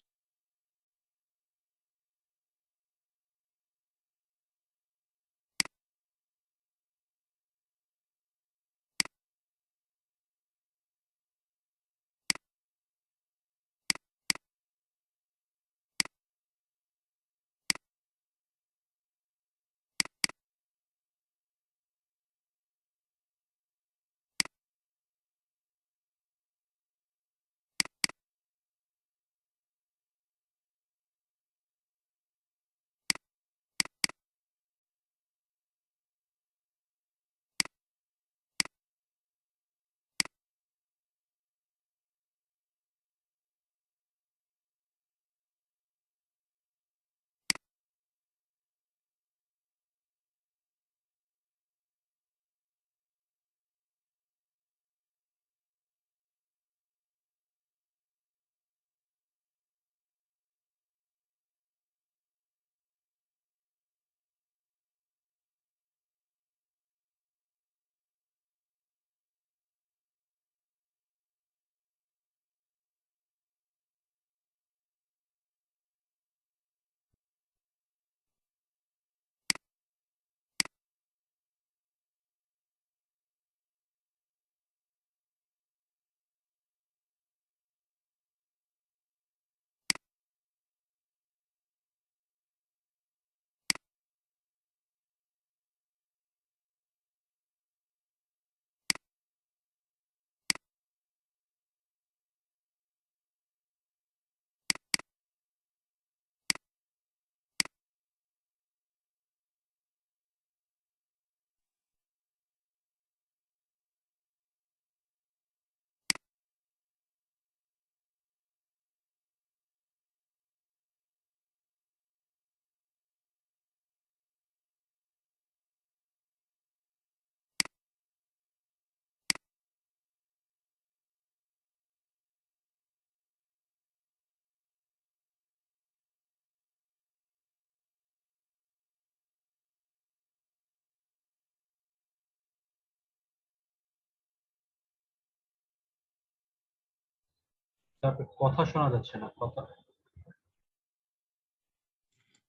তারপর কথা শোনা যাচ্ছে না, কথা।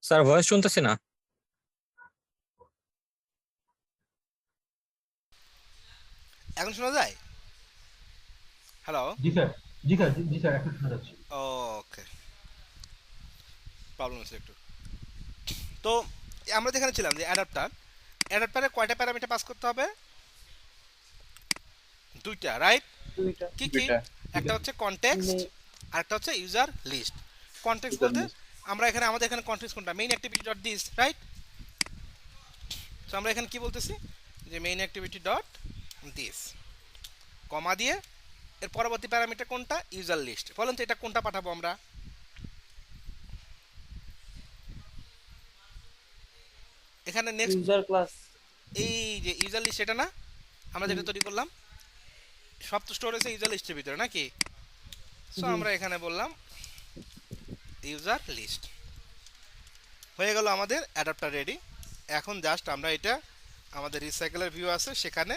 স্যার ভয়েস শুনতেছি না। এখন শোনা যায়? হ্যালো? জি স্যার, জি স্যার, জি স্যার, এখন শোনা যাচ্ছে। ওকে, প্রবলেম আছে একটু। তো আমরা যেখানে ছিলাম যে অ্যাডাপ্টারে কয়টা প্যারামিটার পাস করতে হবে? দুইটা, রাইট? দুইটা কি কি? দুইটা একটা হচ্ছে কনটেক্সট নে- আর একটা হচ্ছে ইউজার লিস্ট। কনটেক্সট user বলতে list। আমরা এখানে আমাদের এখানে কনটেক্সট কোনটা? Main activity dot this, right? তো আমরা এখানে কি বলতেছি যে main activity dot this comma দিয়ে এর পরবর্তী প্যারামিটার কোনটা? User list. বলেন তো এটা কোনটা পাঠাবো আমরা? এখানে নেক্সট ইউজার ক্লাস। এই যে ইউজার লিস্ট, এটা না আমরা যেটা তৈরি করলাম, সব তো স্টোর হয়েছে ইউজার লিস্টের ভিতরে নাকি? সো জি। আমরা এখানে বললাম ইউজার লিস্ট। হয়ে গেল আমাদের অ্যাডাপ্টার রেডি। এখন জাস্ট আমরা এটা আমাদের রিসাইকেলের ভিউ আছে, সেখানে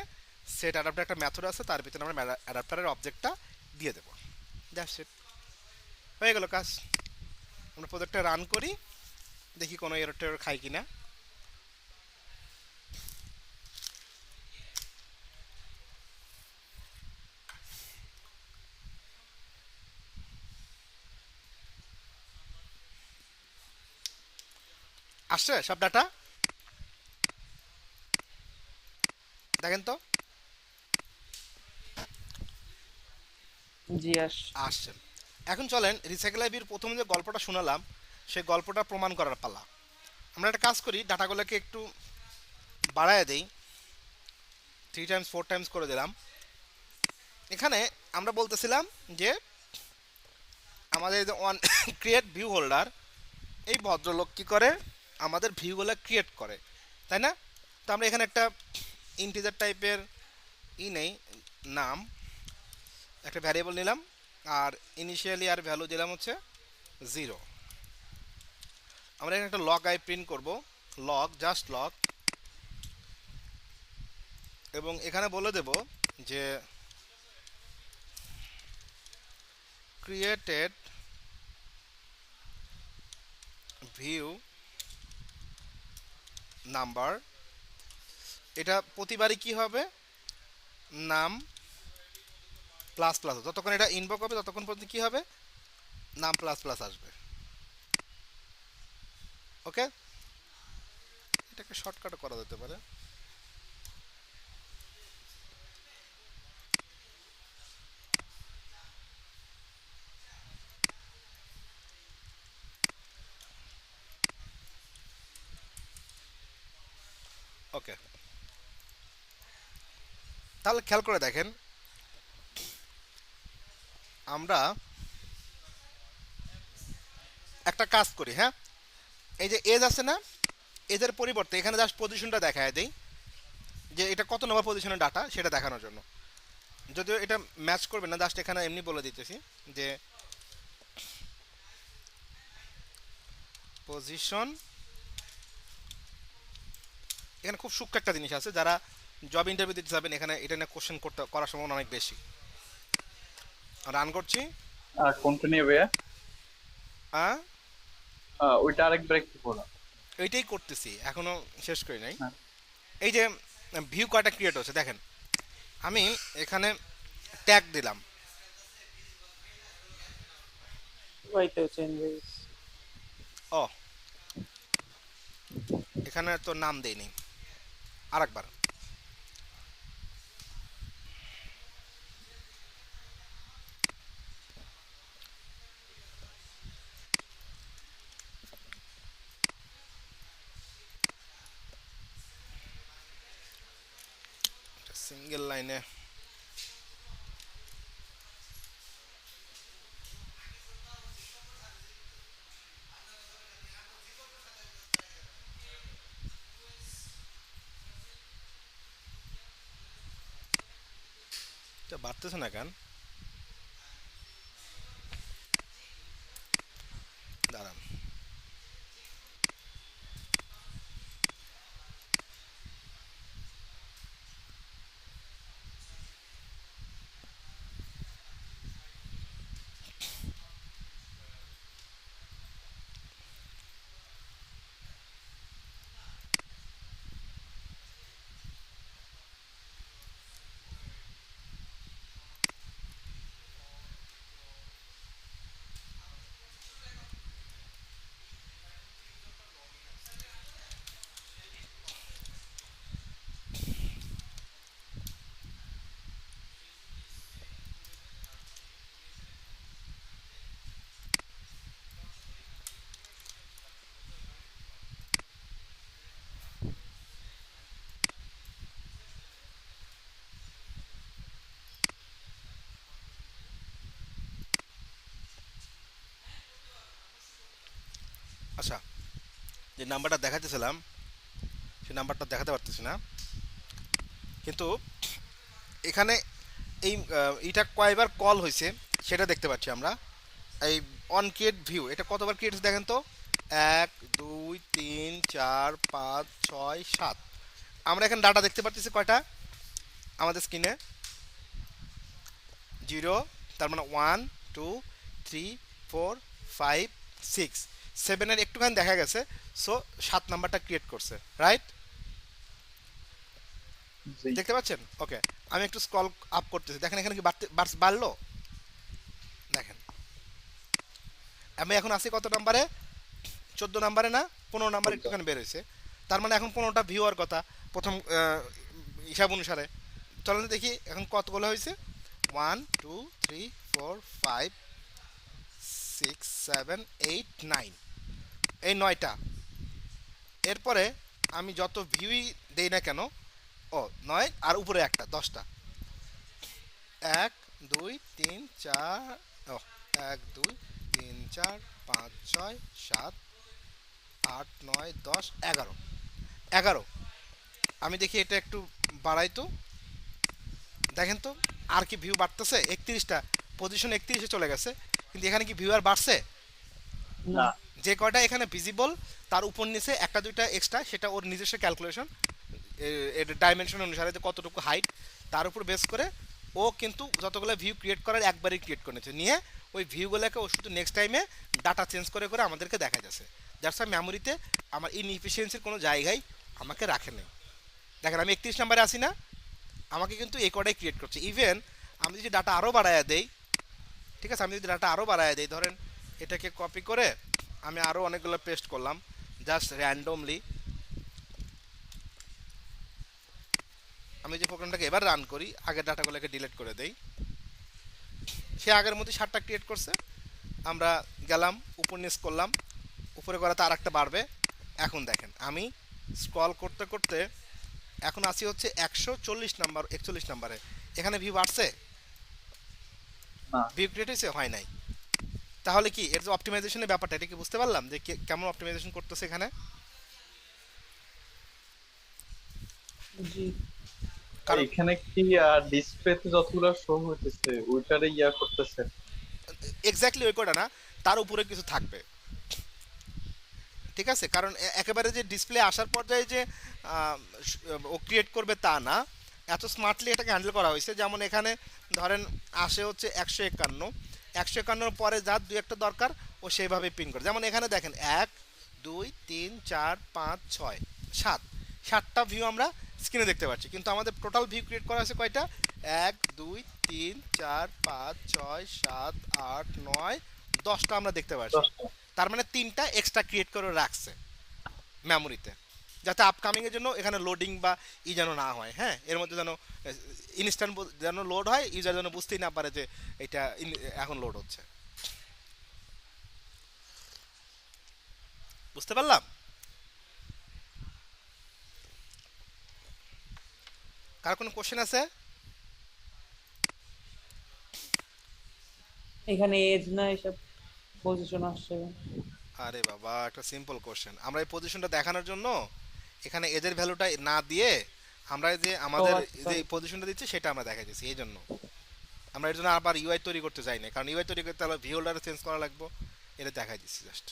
সেট অ্যাডাপ্টার একটা মেথড আছে, তার ভিতরে আমরা অ্যাডাপ্টারের অবজেক্টটা দিয়ে দেবো। জাস্ট সেট হয়ে গেল কাজ। আমরা প্রজেক্টটা রান করি, দেখি কোনো এরর টেরর খাই কিনা। আসছে সব ডাটা, দেখেন তো। জি আসছে। এখন চলেন রিসাইকেল আইবির প্রথম যে গল্পটা শোনালাম সেই গল্পটা প্রমাণ করার পালা। আমরা একটা কাজ করি, ডাটাগুলোকে একটু বাড়ায় দেই, 3 টাইমস 4 টাইমস করে দিলাম। এখানে আমরা বলতেছিলাম যে আমাদের যে ওয়ান ক্রিয়েট ভিউ হোল্ডার, এই ভদ্রলোক কী করে? আমাদের ভিউগুলো ক্রিয়েট করে, তাই না? তো আমরা এখানে একটা ইন্টিজার টাইপের নেই, নাম একটা ভ্যারিয়েবল নিলাম, আর ইনিশিয়ালি আর ভ্যালু দিলাম হচ্ছে 0। আমরা এখানে একটা লগ আই প্রিন্ট করব, লগ, জাস্ট লগ, এবং এখানে বলে দেব যে ক্রিয়েটেড ভিউ নাম্বার। এটা প্রতিবারই কি হবে? নাম প্লাস প্লাস, যতক্ষণ এটা ইনভোক হবে ততক্ষণ পর্যন্ত কি হবে? নাম প্লাস প্লাস আসবে। ওকে, এটাকে শর্টকাটও করা যেতে পারে। ওকে, তাহলে খেয়াল করে দেখেন, আমরা একটা কাজ করি, হ্যাঁ। এই যে এজ আছে না, এজের পরিবর্তে এখানে জাস্ট পজিশনটা দেখায় দেই, যে এটা কত নম্বর পজিশনের ডাটা সেটা দেখানোর জন্য। যদিও এটা ম্যাচ করবে না, জাস্ট এখানে এমনি বলে দিতেছি যে পজিশন। এখানে খুব সূক্ষ্ম একটা জিনিস আছে, যারা জব ইন্টারভিউ দিতে যাবেন এখানে এটা নিয়ে কোশ্চেন করার সম্ভাবনা অনেক বেশি। রান করছি। আর কোনটা নিয়ে ভাইয়া? হ্যাঁ, ওইটা আরেকবার একটু বলো। এইটাই করতেছি, এখনো শেষ করি নাই। হ্যাঁ। এই যে ভিউ কয়টা ক্রিয়েট হচ্ছে দেখেন, আমি এখানে ট্যাগ দিলাম, ওইটাও চেঞ্জ হয়ে গেছে। ও এখানে তো নাম দেইনি, আরেকবার। সিঙ্গেল লাইনে এটা বাড়তেছে না কেন? দাঁড়ান, যে নাম্বারটা দেখাতেছিলাম সেই নাম্বারটা দেখাতে পারতেছি না, কিন্তু এখানে এই এটা কয়বার কল হয়েছে সেটা দেখতে পাচ্ছি আমরা। এই অন ক্রিয়েট ভিউ এটা কতবার ক্রিয়েট হয়েছে দেখেন তো, 1 2 3 4 5 6 7। আমরা এখানে ডাটা দেখতে পাচ্ছি কয়টা আমাদের স্ক্রিনে, 0, তার মানে 1 2 3 4 5 6 7 এর একটুখানি দেখা গেছে। সো 7 নাম্বারটা ক্রিয়েট করছে, রাইট? জি দেখতে পাচ্ছেন? ওকে, আমি একটু স্ক্রল আপ করতেছি, দেখেন এখানে কি বাড়লো, দেখেন আমি এখন আছি কত নাম্বারে, 14 নাম্বারে না 15 নাম্বারে, 14 একটুখানি বের হয়েছে। তার মানে এখন 15টা ভিউ হওয়ার কথা প্রথম হিসাব অনুসারে। চলেন দেখি এখন কতগুলো হয়েছে, 1 2 3 4 5 6 7 8 9, এই 9টা। এরপরে আমি যত ভিউই দেই না কেন, ও 9 আর উপরে একটা 10টা, 1 2 3 4, ও 1 2 3 4 5 6 7 8 9 10 11, 11। আমি দেখি এটা একটু বাড়াই তো, দেখেন তো আর কি ভিউ বাড়তেছে, 31টা পজিশন 31-এ চলে গেছে, কিন্তু এখানে কি ভিউ আর বাড়ছে? না যে কয়টা এখানে ভিজিবল তার উপর নিচে একটা দুইটা এক্সট্রা, সেটা ওর নিজস্ব ক্যালকুলেশন, এর ডাইমেনশন অনুসারে যে কতটুকু হাইট তার উপর বেস করে ও কিন্তু যতগুলো ভিউ ক্রিয়েট করার একবারই ক্রিয়েট করে নিচ্ছে, নিয়ে ওই ভিউগুলোকে ও শুধু নেক্সট টাইমে ডাটা চেঞ্জ করে করে আমাদেরকে দেখা যাচ্ছে। যার সাথে মেমোরিতে আমার ইনএফিসিয়েন্সির কোনো জায়গায় আমাকে রাখে নেই। দেখেন আমি 31 নাম্বারে আসি না, আমাকে কিন্তু এই কটাই ক্রিয়েট করছে। ইভেন আমি যদি ডাটা আরও বাড়ায়া দেই, ঠিক আছে, আমি যদি ডাটা আরও বাড়ায়া দেই, ধরেন এটাকে কপি করে আমি আরও অনেকগুলো পেস্ট করলাম জাস্ট র্যান্ডমলি। আমি যে প্রোগ্রামটাকে এবার রান করি, আগের ডাটাগুলোকে ডিলিট করে দেই, সে আগের মধ্যে 7টা ক্রিয়েট করছে। আমরা গেলাম উপর নিচ করলাম, উপরে করাতে আর একটা বাড়বে। এখন দেখেন আমি স্ক্রল করতে করতে এখন আসি হচ্ছে 140 নাম্বার, 41 নাম্বারে। এখানে ভিউ বাড়ছে, না ভিউ ক্রিয়েট হয়েছে, হয় নাই। তাহলে কি এর যে অপটিমাইজেশনের ব্যাপারটা, এটা কি বুঝতে পারলাম যে কেমন অপটিমাইজেশন করতেছে এখানে? জি। কারণ এখানে কি ডিসপ্লেতে যতগুলো শো হইতেছে ওইটারে করতেছে। এক্স্যাক্টলি ওই কটা না, তার উপরে কিছু থাকবে, ঠিক আছে? কারণ একেবারে যে ডিসপ্লে আসার পর্যায়ে যে আহ, ও ক্রিয়েট করবে তা না, এত স্মার্টলি এটাকে হ্যান্ডেল করা হয়েছে। যেমন এখানে ধরেন আসে হচ্ছে 151, 151 পরে যার দু একটা দরকার ও সেইভাবে পিন করে। যেমন এখানে দেখেন 1 2 3 4 5 6 7, 7টা ভিউ আমরা স্ক্রিনে দেখতে পাচ্ছি, কিন্তু আমাদের টোটাল ভিউ ক্রিয়েট করা হয়েছে কয়টা, 1 2 3 4 5 6 7 8 9 10টা আমরা দেখতে পাচ্ছি। 10টা তার মানে 3টা এক্সট্রা ক্রিয়েট করে রাখছে মেমোরিতে, যাতে আপকামিং এর জন্য এখানে লোডিং বা যেন না হয়। হ্যাঁ, এর মধ্যে যেন ইনস্ট্যান্ট যেন লোড হয়, ইউজার যেন বুঝতেই না পারে যে এটা এখন লোড হচ্ছে। বুঝতে পারলাম? কার কোনো কোশ্চেন আছে? এখানে এজ না এসব পজিশন আসছে। আরে বাবা, একটা সিম্পল কোশ্চেন। আমরা এই পজিশনটা দেখানোর জন্য এখানে এদের ভ্যালুটা না দিয়ে আমরা যে আমাদের আচ্ছা। যে পজিশনটা দিচ্ছি সেটা আমরা দেখা দিচ্ছি। এই জন্য আমরা এর জন্য আবার ইউআই তৈরি করতে যাই না, কারণ ইউআই তৈরি করতে হলে ভিউ হোল্ডারে চেঞ্জ করা লাগবে। এটা দেখাই দিচ্ছি জাস্ট।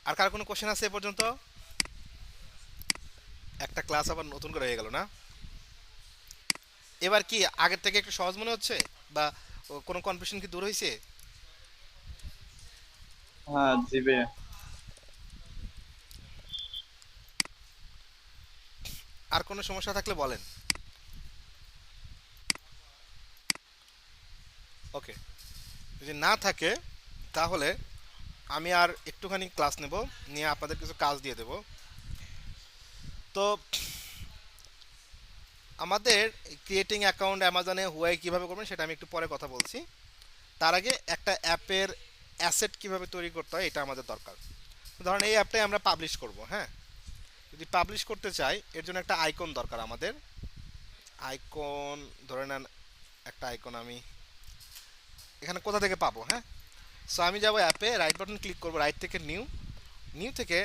আর কার কোনো কোশ্চেন আছে এ পর্যন্ত? একটা ক্লাস আবার নতুন করে হয়ে গেল না? এবার কি আগের থেকে একটু সহজ মনে হচ্ছে, বা কোনো কনফিউশন কি দূর হয়েছে? হ্যাঁ জিবে। আর কোনো সমস্যা থাকলে বলেন। ওকে, যদি না থাকে তাহলে আমি আর একটুখানি ক্লাস নেব, নিয়ে আপনাদের কিছু কাজ দিয়ে দেব। তো আমাদের ক্রিয়েটিং অ্যাকাউন্ট অ্যামাজনে হুয়াই কীভাবে করবেন সেটা আমি একটু পরে কথা বলছি। তার আগে একটা অ্যাপের অ্যাসেট কিভাবে তৈরি করতে হয় এটা আমাদের দরকার। ধরেন এই অ্যাপটাই আমরা পাবলিশ করব। হ্যাঁ, যদি পাবলিশ করতে চাই এর জন্য একটা আইকন দরকার আমাদের। আইকন ধরে নেন, একটা আইকন আমি এখানে কোথা থেকে পাবো, হ্যাঁ। সো আমি যাবো অ্যাপে, রাইট বাটন ক্লিক করবো, রাইট থেকে নিউ, নিউ থেকে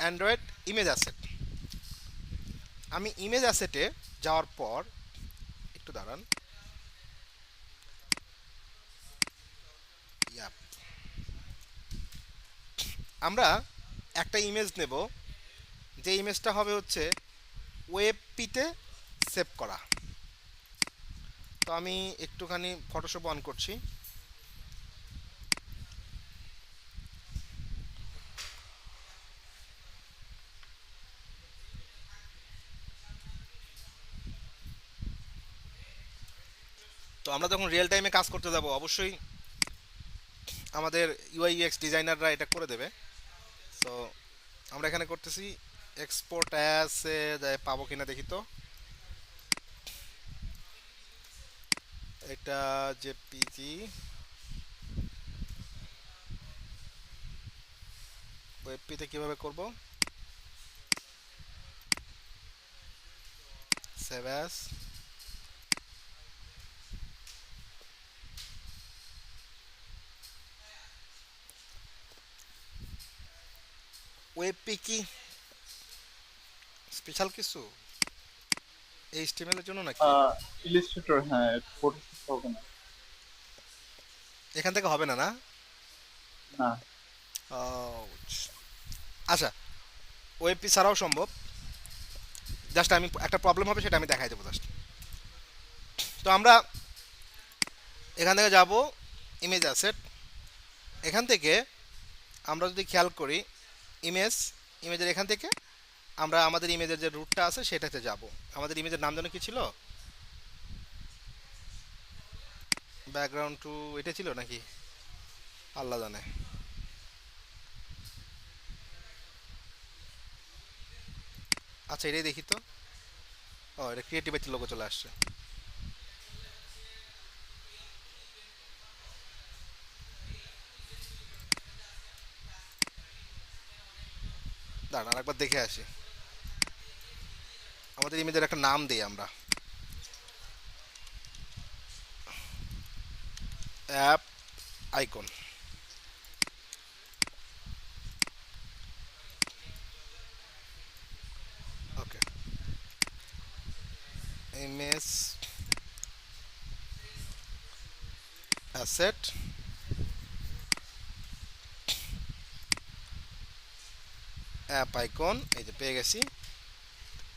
অ্যান্ড্রয়েড ইমেজ অ্যাসেট। আমি ইমেজ অ্যাসেটে যাওয়ার পর একটু দাঁড়ান, ইয়াপ, আমরা একটা ইমেজ নেব, যে ইমেজটা হবে হচ্ছে ওয়েবপিতে সেভ করা। তো আমি একটুখানি ফটোশপ অন করছি। তো আমরা যখন রিয়েল টাইমে কাজ করতে যাব অবশ্যই আমাদের ইউআই ইউএক্স ডিজাইনাররা এটা করে দেবে। তো আমরা এখানে করতেছি এক্সপোর্ট অ্যাস, পাবো কিনা দেখি। তো এটা জেপিজি ওয়েবপিতে কিভাবে করব, সেভ অ্যাস, ওয়েবপি কি স্পেশাল কিছু এইচটিএমএল এর জন্য নাকি? ইলাস্ট্রেটর, হ্যাঁ, ফটোশপ হবে না। এখান থেকে হবে না, না? না, আউচ। আচ্ছা, ওয়েবপি ছাড়াও সম্ভব, জাস্ট আমি একটা প্রবলেম হবে সেটা আমি দেখাই দেবো জাস্ট। তো আমরা এখান থেকে যাব ইমেজ অ্যাসেট, এখান থেকে আমরা যদি খেয়াল করি ইমেজের এখান থেকে আমরা আমাদের ইমেজের যে রুটটা আছে সেটাতে যাব। আমাদের ইমেজের নাম যেন কি ছিল, ব্যাকগ্রাউন্ড টু এটা ছিল নাকি আল্লাহ জানে। আচ্ছা এটাই দেখি তো। ও, এটা ক্রিয়েটিভিটি লোগো চলে আসছে। দাঁড়ান আরেকবার দেখে আসি। আমাদের ইমেজের একটা নাম দিই আমরা, অ্যাপ আইকন। ওকে, ইমেজ অ্যাসেট, অ্যাপ আইকন, এই যে পেয়ে গেছি।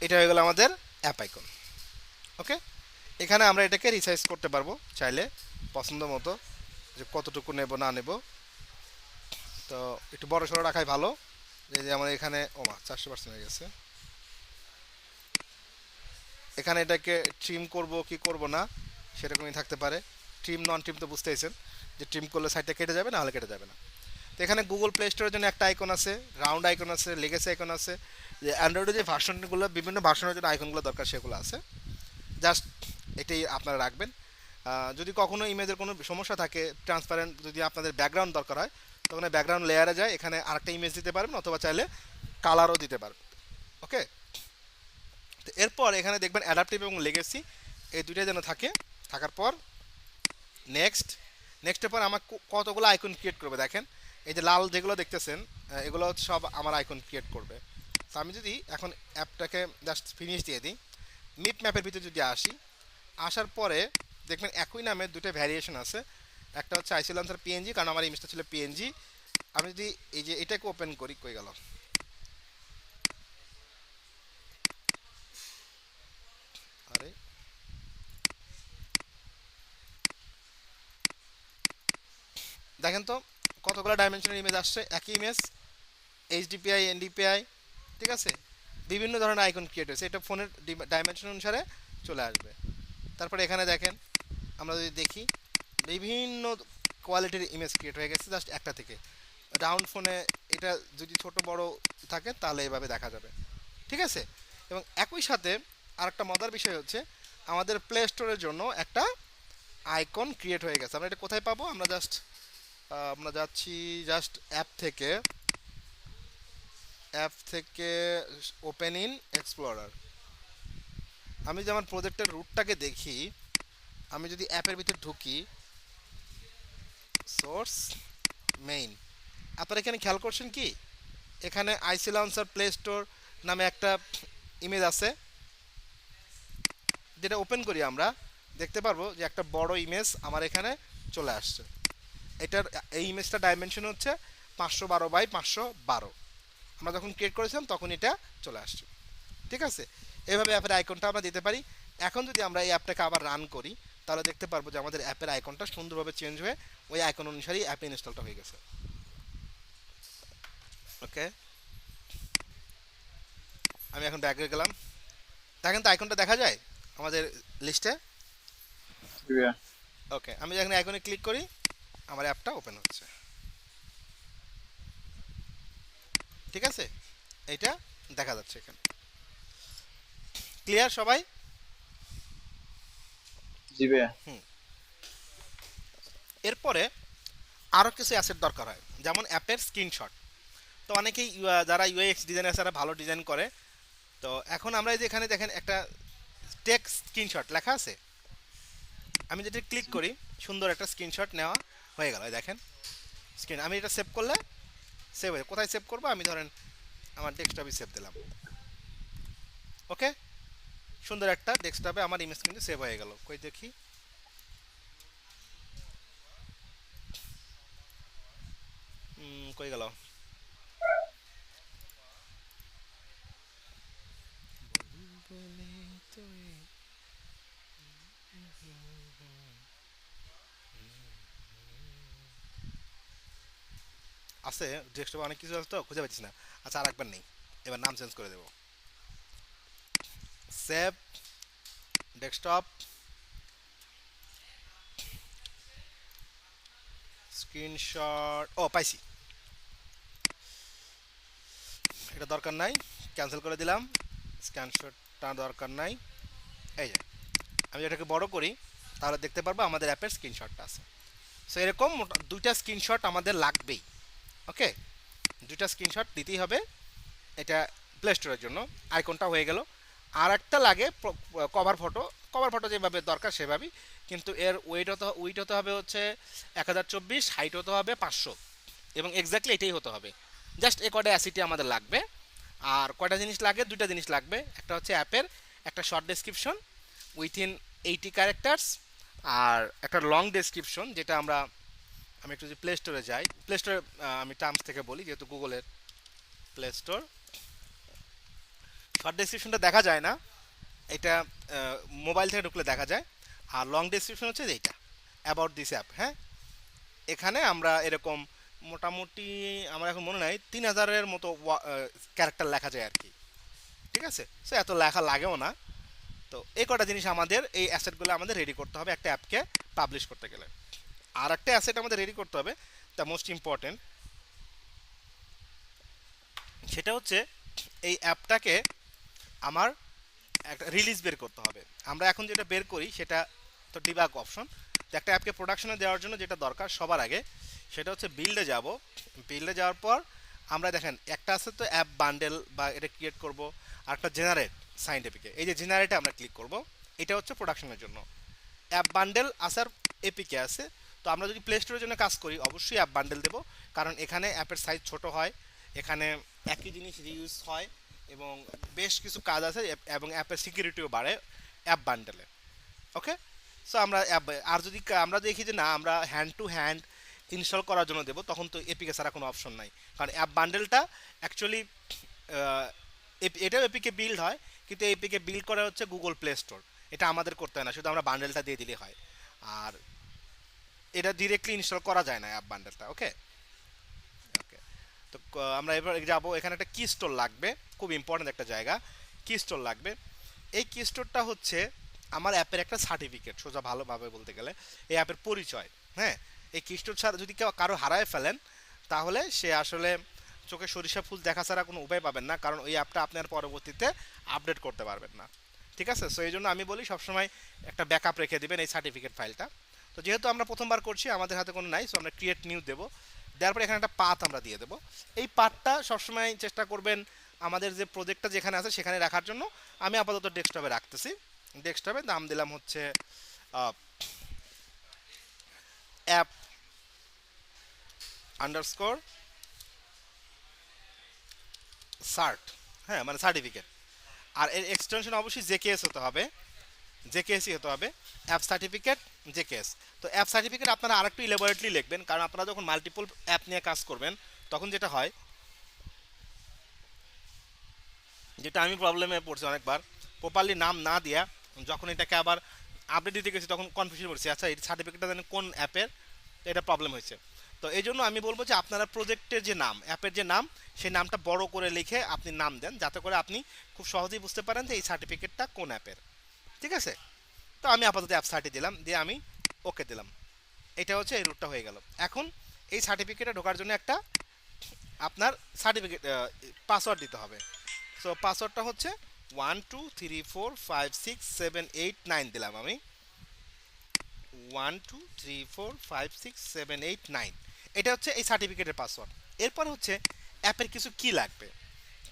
এটা হয়ে গেল আমাদের অ্যাপ আইকন। ওকে, এখানে আমরা এটাকে রিসাইজ করতে পারবো চাইলে পছন্দ মতো, যে কতটুকু নেব না নেব। তো একটু বড় সড়ো রাখাই ভালো। যে আমাদের এখানে 400% হয়ে গেছে। এখানে এটাকে ট্রিম করব কি করব না সেরকমই থাকতে পারে। ট্রিম নন ট্রিম তো বুঝতেইছেন যে ট্রিম করলে সাইডটা কেটে যাবে, না হলে কেটে যাবে না। তো এখানে গুগল প্লে স্টোরের জন্য একটা আইকন আছে, রাউন্ড আইকন আছে, লেগেসি আইকন আছে, যে অ্যান্ড্রয়েডের যে ভার্সনগুলো বিভিন্ন ভার্সনের জন্য আইকনগুলো দরকার সেগুলো আছে। জাস্ট এটাই আপনারা রাখবেন। যদি কখনো ইমেজের কোনো সমস্যা থাকে, ট্রান্সপারেন্ট যদি আপনাদের ব্যাকগ্রাউন্ড দরকার হয়, তখন ব্যাকগ্রাউন্ড লেয়ারে যায়, এখানে আরেকটা ইমেজ দিতে পারবেন, অথবা চাইলে কালারও দিতে পারবেন। ওকে, তো এরপর এখানে দেখবেন অ্যাডাপটিভ এবং লেগেসি এই দুইটাই যেন থাকে। থাকার পর নেক্সটের পর আমার কতগুলো আইকন ক্রিয়েট করবে দেখেন। এই যে লাল যেগুলো দেখতেছেন এগুলো সব আমার আইকন ক্রিয়েট করবে। তো আমি যদি এখন অ্যাপটাকে জাস্ট ফিনিশ দিয়ে দিই, মিট ম্যাপের ভিতরে যদি আসার পরে দেখবেন একই নামে দুটো ভ্যারিয়েশন আছে। একটা হচ্ছে আইসিএল আনসার পিএনজি, কারণ আমার ইমেজটা ছিল পিএনজি। আমি যদি এই যে এটাকে ওপেন করি, কই গেল, আরে দেখেন তো কতগুলো ডাইমেনশনের ইমেজ আসছে, একই ইমেজ, এইচডিপিআই, এনডিপিআই, ঠিক আছে, বিভিন্ন ধরনের আইকন ক্রিয়েট হয়েছে। এটা ফোনের ডাইমেনশন অনুসারে চলে আসবে। তারপরে এখানে দেখেন আমরা যদি দেখি বিভিন্ন কোয়ালিটির ইমেজ ক্রিয়েট হয়ে গেছে জাস্ট একটা থেকে। রাউন্ড ফোনে এটা যদি ছোট বড় থাকে তাহলে এভাবে দেখা যাবে, ঠিক আছে। এবং একই সাথে আরেকটা মজার বিষয় হচ্ছে আমাদের প্লে স্টোরের জন্য একটা আইকন ক্রিয়েট হয়ে গেছে। আমরা এটা কোথায় পাবো, আমরা যাচ্ছি জাস্ট অ্যাপ থেকে ওপেন ইন এক্সপ্লোরার। আমি যদি আমার প্রজেক্টের রুটটাকে দেখি, আমি যদি অ্যাপের ভিতরে ঢুকি, সোর্স মেইন। আপনারা এখানে খেয়াল করছেন কি, এখানে আইসি লঞ্চার প্লে স্টোর নামে একটা ইমেজ আছে, যেটা ওপেন করি আমরা দেখতে পারবো যে একটা বড় ইমেজ আমার এখানে চলে আসছে। এটার এই ইমেজটা ডাইমেনশন হচ্ছে 512 বাই 512। আমরা যখন ক্রিয়েট করেছিলাম তখন এটা চলে আসছে। ঠিক আছে, এভাবে অ্যাপের আইকনটা আমরা দিতে পারি। এখন যদি আমরা এই অ্যাপটাকে আবার রান করি তাহলে দেখতে পারবো যে আমাদের অ্যাপের আইকনটা সুন্দরভাবে চেঞ্জ হয়ে ওই আইকন অনুসারেই অ্যাপ ইনস্টলটা হয়ে গেছে। ওকে, আমি এখন ব্যাক হয়ে গেলাম। দেখেন তো আইকনটা দেখা যায় আমাদের লিস্টে। জি ভাইয়া। ওকে, আমি যখন আইকনে ক্লিক করি আমার অ্যাপটা ওপেন হচ্ছে। ঠিক আছে, এইটা দেখা যাচ্ছে এখানে। ক্লিয়ার সবাই? জি ভাইয়া। এরপরে আরও কিছু অ্যাসেট দরকার হয়, যেমন অ্যাপের স্ক্রিনশট। তো অনেকেই যারা ইউএক্স ডিজাইন আছে তারা ভালো ডিজাইন করে। তো এখন আমরা এই যে এখানে দেখেন একটা টেক্সট স্ক্রিনশট লেখা আছে, আমি যেটা ক্লিক করি সুন্দর একটা স্ক্রিনশট নেওয়া হয়ে গেল। দেখেন স্ক্রিন, আমি এটা সেভ করলে সেভ হয়ে, কোথায় সেভ করবো, আমি ধরেন আমার ডেস্কটপে সেভ দিলাম। ওকে, সুন্দর একটা ডেস্কটপে আমার ইমেজ কিন্তু সেভ হয়ে গেল। কই দেখি, কই গেল, আছে ডেস্কটপে অনেক কিছু আছে তো খুঁজে পাচ্ছি না। আচ্ছা, আর একবার নেই, এবার নাম চেঞ্জ করে দেবো। সেভ ডেস্কটপ স্ক্রিনশট, ও পাইছি, এটা দরকার নাই, ক্যান্সেল করে দিলাম। স্ক্রিনশটটা দরকার নাই। এই যে আমি এটাকে বড় করি তাহলে দেখতে পারবো আমাদের অ্যাপের স্ক্রিনশটটা আছে। সো এরকম দুইটা স্ক্রিনশট আমাদের লাগবেই। ওকে, দুইটা স্ক্রিনশট দিতেই হবে এটা প্লে স্টোরের জন্য। আইকনটা হয়ে গেল। আর একটা লাগে কভার ফটো। কভার ফটো যেভাবে দরকার সেভাবেই, কিন্তু এর উইট হতে হবে হচ্ছে 1024, হাইট হতে হবে 500, এবং এক্স্যাক্টলি এটাই হতে হবে। জাস্ট এ কটা অ্যাসিটি আমাদের লাগবে। আর কয়টা জিনিস লাগে, দুইটা জিনিস লাগবে। একটা হচ্ছে অ্যাপের একটা শর্ট ডেসক্রিপশন উইথিন 80 ক্যারেক্টার্স, আর একটা লং ডেসক্রিপশন যেটা আমি একটু যদি প্লে স্টোরে যাই, প্লে স্টোরে আমি টার্মস থেকে বলি যেহেতু গুগলের প্লে স্টোর। শর্ট ডেসক্রিপশনটা দেখা যায় না, এটা মোবাইল থেকে ঢুকলে দেখা যায়। আর লং ডেসক্রিপশন হচ্ছে এইটা, অ্যাবাউট দিস অ্যাপ। হ্যাঁ, এখানে আমরা এরকম মোটামুটি আমার এখন মনে নাই 3000-এর মতো ক্যারেক্টার লেখা যায় আর কি। ঠিক আছে, সো এত লেখা লাগেও না। তো এই কটা জিনিস আমাদের, এই অ্যাসেটগুলো আমাদের রেডি করতে হবে একটা অ্যাপকে পাবলিশ করতে গেলে। আর একটা অ্যাসেট আমাদের রেডি করতে হবে, দ্য মোস্ট ইম্পর্টেন্ট, সেটা হচ্ছে এই অ্যাপটাকে আমার একটা রিলিজ বের করতে হবে। আমরা এখন যেটা বের করি সেটা তো ডিবাগ অপশন। তো একটা অ্যাপকে প্রোডাকশনে দেওয়ার জন্য যেটা দরকার সবার আগে সেটা হচ্ছে বিল্ডে যাব। বিল্ডে যাওয়ার পর আমরা দেখেন একটা আছে তো অ্যাপ বান্ডেল, বা এটা ক্রিয়েট করব। আর একটা জেনারেট সাইন্টিফিকে, এই যে জেনারেটে আমরা ক্লিক করব, এটা হচ্ছে প্রোডাকশনের জন্য। অ্যাপ বান্ডেল আসার এপিকে আছে। তো আমরা যদি প্লে স্টোরের জন্য কাজ করি অবশ্যই অ্যাপ বান্ডেল দেবো, কারণ এখানে অ্যাপের সাইজ ছোট হয়, এখানে একই জিনিস রিইউজ হয়, এবং বেশ কিছু কাজ আছে, এবং অ্যাপের সিকিউরিটিও বাড়ে অ্যাপ বান্ডেলে। ওকে, সো আমরা আর যদি আমরা দেখি যে না আমরা হ্যান্ড টু হ্যান্ড ইনস্টল করার জন্য দেবো, তখন তো এপিকে ছাড়া কোনো অপশন নাই। কারণ অ্যাপ বান্ডেলটা অ্যাকচুয়ালি এটাও এপিকে বিল্ড হয়, কিন্তু এপিকে বিল্ড করা হচ্ছে গুগল প্লে স্টোর। এটা আমাদের করতে হয় না, শুধু আমরা বান্ডেলটা দিয়ে দিলে হয়। আর এটা ডিরেক্টলি ইনস্টল করা যায় না অ্যাপ বান্ডেলটা। ওকে ওকে, তো আমরা এবার যাবো, এখানে একটা কি স্টোর লাগবে, খুব ইম্পর্টেন্ট একটা জায়গা, কি স্টোর লাগবে। এই কি স্টোরটা হচ্ছে আমার অ্যাপের একটা সার্টিফিকেট, সোজা ভালোভাবে বলতে গেলে এই অ্যাপের পরিচয়। হ্যাঁ, এই কি স্টোর ছাড়া যদি কেউ কারো হারায় ফেলেন তাহলে সে আসলে চোখে সরিষা ফুল দেখা ছাড়া কোনো উপায় পাবেন না, কারণ ওই অ্যাপটা আপনার পরবর্তীতে আপডেট করতে পারবেন না। ঠিক আছে, সো এই জন্য আমি বলি সবসময় একটা ব্যাকআপ রেখে দিবেন এই সার্টিফিকেট ফাইলটা। তো যেহেতু আমরা প্রথমবার করছি আমাদের হাতে কোনো নাই, সো আমরা ক্রিয়েট নিউ দেবো। দেওয়ার পরে এখানে একটা পাথ আমরা দিয়ে দেবো। এই পাথটা সবসময় চেষ্টা করবেন আমাদের যে প্রজেক্টটা যেখানে আছে সেখানে রাখার জন্য। আমি আপাতত ডেস্কটপে রাখতেছি। ডেস্কটপে নাম দিলাম হচ্ছে অ্যাপ আন্ডারস্কোর সার্ট, হ্যাঁ মানে সার্টিফিকেট। আর এর এক্সটেনশন অবশ্যই জেকেএস হতে হবে, জেকেএসই হতে হবে, অ্যাপ সার্টিফিকেট জেকেএস। তো অ্যাপ সার্টিফিকেট আপনারা আরেকটু ইলেবোরেটলি লিখবেন, কারণ আপনারা যখন মাল্টিপল অ্যাপ নিয়ে কাজ করবেন তখন যেটা হয়, যেটা আমি প্রবলেমে পড়ছি অনেকবার, প্রপারলি নাম না দিয়া যখন এটাকে আবার আপডেট দিতে গেছি তখন কনফিউশন পড়ছি, আচ্ছা এই সার্টিফিকেটটা জানেন কোন অ্যাপের, এটা প্রবলেম হয়েছে। তো এই জন্য আমি বলবো যে আপনারা প্রজেক্টের যে নাম, অ্যাপের যে নাম, সেই নামটা বড় করে লিখে আপনি নাম দেন, যাতে করে আপনি খুব সহজেই বুঝতে পারেন যে এই সার্টিফিকেটটা কোন অ্যাপের। ঠিক আছে, তো আমি আপাতত অ্যাপ সার্টি দিলাম, দিয়ে আমি ওকে দিলাম। এটা হচ্ছে এই রুটটা হয়ে গেল। এখন এই সার্টিফিকেটে ঢোকার জন্য একটা আপনার সার্টিফিকেট পাসওয়ার্ড দিতে হবে। সো পাসওয়ার্ডটা হচ্ছে 123456789 দিলাম আমি, 123456789, এটা হচ্ছে এই সার্টিফিকেটের পাসওয়ার্ড। এরপর হচ্ছে অ্যাপের কিছু কি লাগবে।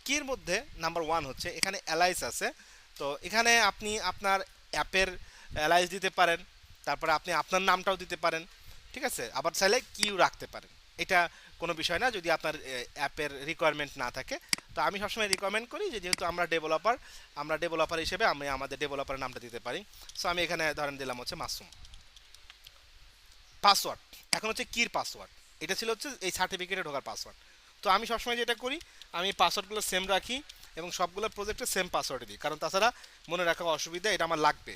কির মধ্যে নাম্বার 1 হচ্ছে এখানে অ্যালাইস আছে। তো এখানে আপনি আপনার অ্যাপের অ্যালাইস দিতে পারেন, তারপরে আপনি আপনার নামটাও দিতে পারেন। ঠিক আছে, আবার চাইলে কিউ রাখতে পারেন, এটা কোনো বিষয় না যদি আপনার অ্যাপের রিকোয়ারমেন্ট না থাকে। তো আমি সবসময় রিকমেন্ড করি যে যেহেতু আমরা ডেভেলপার হিসেবে আমি আমাদের ডেভেলপারের নামটা দিতে পারি। সো আমি এখানে ধরেন দিলাম হচ্ছে মাসুম। পাসওয়ার্ড এখন হচ্ছে কির পাসওয়ার্ড, এটা ছিল হচ্ছে এই সার্টিফিকেটে ঢোকার পাসওয়ার্ড। তো আমি সবসময় যেটা করি, আমি পাসওয়ার্ডগুলো সেম রাখি এবং সবগুলো প্রজেক্টে সেম পাসওয়ার্ডে দিই, কারণ তাছাড়া মনে রাখা অসুবিধা, এটা আমার লাগবে।